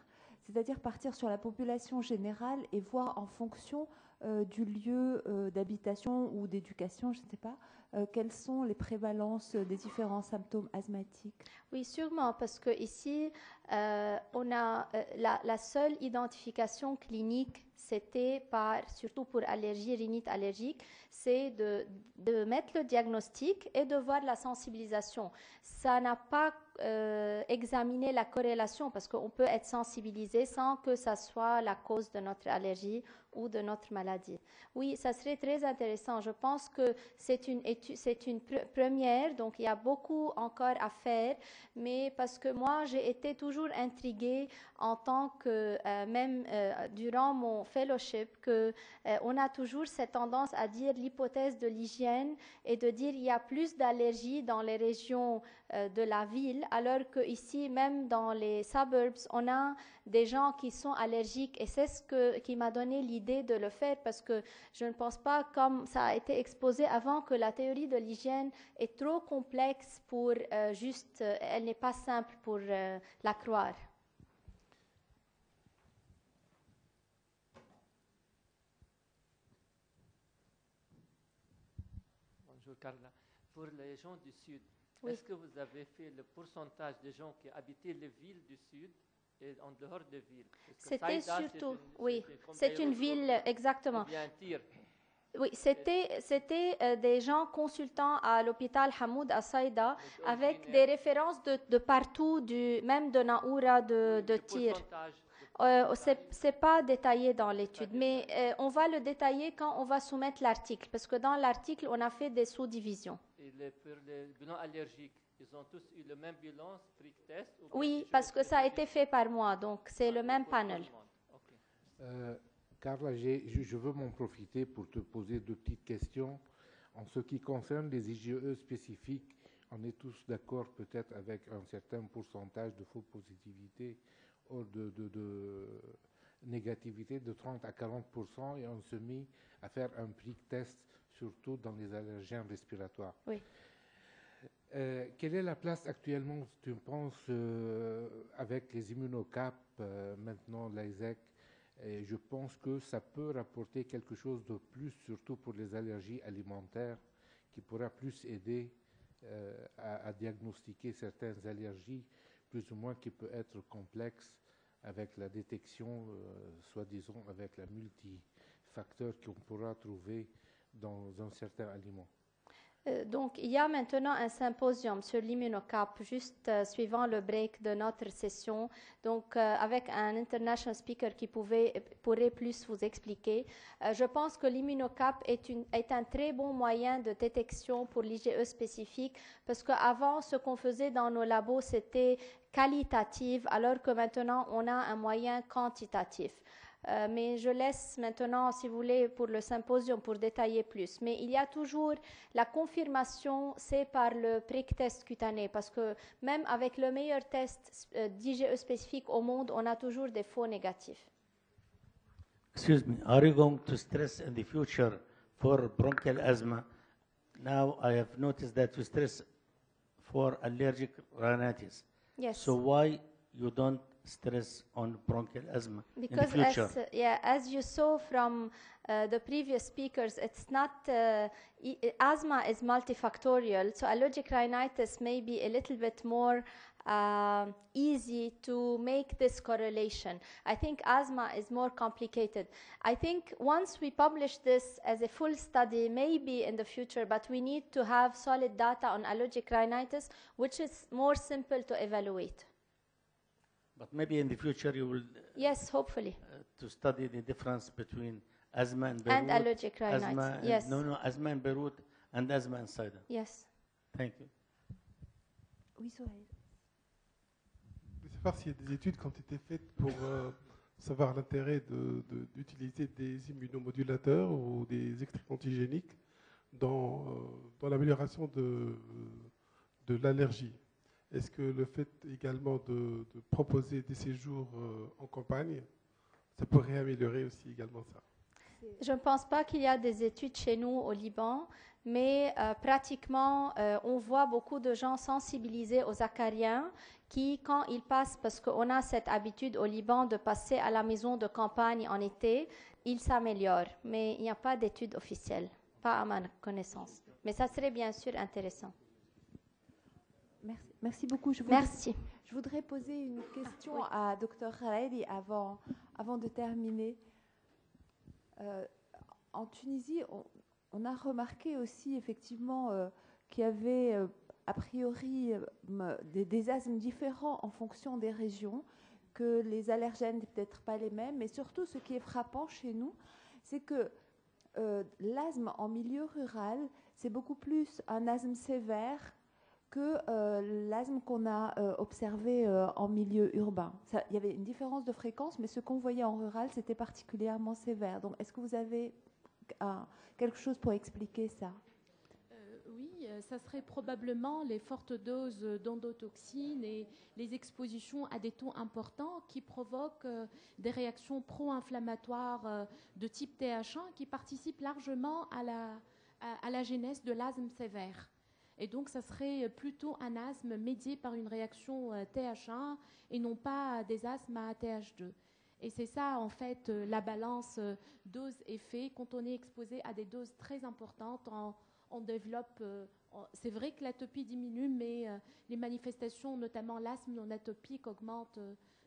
c'est-à-dire partir sur la population générale et voir en fonction du lieu d'habitation ou d'éducation, je ne sais pas, quelles sont les prévalences des différents symptômes asthmatiques? Oui, sûrement, parce qu'ici, on a la seule identification clinique, c'était surtout pour allergie, rhinite allergique, c'est de mettre le diagnostic et de voir la sensibilisation. Ça n'a pas examiné la corrélation, parce qu'on peut être sensibilisé sans que ça soit la cause de notre allergie ou de notre maladie. Oui, ça serait très intéressant. Je pense que c'est une première, donc il y a beaucoup encore à faire, mais parce que moi, j'ai été toujours intriguée en tant que, même durant mon fellowship, qu'on a toujours cette tendance à dire l'hypothèse de l'hygiène et de dire il y a plus d'allergies dans les régions de la ville, alors qu'ici, même dans les suburbs, on a des gens qui sont allergiques et c'est qui m'a donné l'idée de le faire parce que je ne pense pas, comme ça a été exposé avant, que la théorie de l'hygiène est trop complexe pour elle n'est pas simple pour la croire. Bonjour Carla. Pour les gens du Sud, oui. Est-ce que vous avez fait le pourcentage des gens qui habitaient les villes du Sud et en dehors des villes? C'était surtout, oui, c'est une ville, exactement. Ou bien Tyr. Oui, c'était des gens consultants à l'hôpital Hamoud à Saïda avec des références de partout, même de Naoura, de Tyr. C'est pas détaillé dans l'étude, mais on va le détailler quand on va soumettre l'article, parce que dans l'article, on a fait des sous-divisions. Pour les bilans allergiques, ils ont tous eu le même bilan, strict test? Oui, parce que ça a été fait par moi, donc c'est le même panel. Carla, je veux m'en profiter pour te poser deux petites questions. En ce qui concerne les IgE spécifiques, on est tous d'accord peut-être avec un certain pourcentage de faux positivité ou de négativité de 30 à 40%, et on se mit à faire un prick test, surtout dans les allergènes respiratoires. Oui. Quelle est la place actuellement, tu penses, avec les immunocap, maintenant l'ISEC? Et je pense que ça peut rapporter quelque chose de plus, surtout pour les allergies alimentaires, qui pourra plus aider à diagnostiquer certaines allergies, plus ou moins qui peut être complexe avec la détection, soi-disant avec la multifacteur qu'on pourra trouver dans un certain aliment. Donc, il y a maintenant un symposium sur l'immunocap, juste suivant le break de notre session, donc avec un international speaker qui pourrait plus vous expliquer. Je pense que l'immunocap est un très bon moyen de détection pour l'IgE spécifique, parce qu'avant, ce qu'on faisait dans nos labos, c'était qualitatif, alors que maintenant, on a un moyen quantitatif. Mais je laisse maintenant, si vous voulez, pour le symposium, pour détailler plus. Mais il y a toujours la confirmation, c'est par le prick test cutané, parce que même avec le meilleur test d'IgE spécifique au monde, on a toujours des faux négatifs. Excuse me, are you going to stress in the future for bronchial asthma? Now I have noticed that you stress for allergic rhinitis. Yes. So why you don't stress on bronchial asthma because in the future? as you saw from the previous speakers, it's not asthma is multifactorial, so allergic rhinitis may be a little bit more easy to make this correlation. I think asthma is more complicated. I think once we publish this as a full study, maybe in the future, but we need to have solid data on allergic rhinitis, which is more simple to evaluate. But maybe in the future you will yes, hopefully to study the difference between asthma and Beirut, and allergic rhinitis. asthma Yes. asthma in Beirut and asthma in Saïda. Yes. Thank you. Oui, Sohail. Je veux savoir s'il y a des études qui ont été faites pour savoir l'intérêt d'utiliser des immunomodulateurs ou des extraits antigéniques dans l'amélioration de l'allergie. Est-ce que le fait également de proposer des séjours en campagne, ça pourrait améliorer aussi également ça? Je ne pense pas qu'il y a des études chez nous au Liban, mais pratiquement, on voit beaucoup de gens sensibilisés aux acariens qui, quand ils passent, parce qu'on a cette habitude au Liban de passer à la maison de campagne en été, ils s'améliorent. Mais il n'y a pas d'études officielles, pas à ma connaissance. Mais ça serait bien sûr intéressant. Merci beaucoup. Merci. Je voudrais poser une question à Dr Haredi avant de terminer. En Tunisie, on a remarqué aussi effectivement qu'il y avait a priori des asthmes différents en fonction des régions, que les allergènes n'étaient peut-être pas les mêmes, mais surtout ce qui est frappant chez nous, c'est que l'asthme en milieu rural, c'est beaucoup plus un asthme sévère que l'asthme qu'on a observé en milieu urbain. Il y avait une différence de fréquence, mais ce qu'on voyait en rural, c'était particulièrement sévère. Donc, est-ce que vous avez quelque chose pour expliquer ça? Oui, ça serait probablement les fortes doses d'endotoxines et les expositions à des taux importants qui provoquent des réactions pro-inflammatoires de type TH1 qui participent largement à la genèse de l'asthme sévère. Et donc, ça serait plutôt un asthme médié par une réaction TH1 et non pas des asthmes à TH2. Et c'est ça, en fait, la balance dose-effet. Quand on est exposé à des doses très importantes, on développe... c'est vrai que l'atopie diminue, mais les manifestations, notamment l'asthme non atopique, augmentent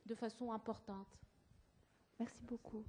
de façon importante. Merci beaucoup.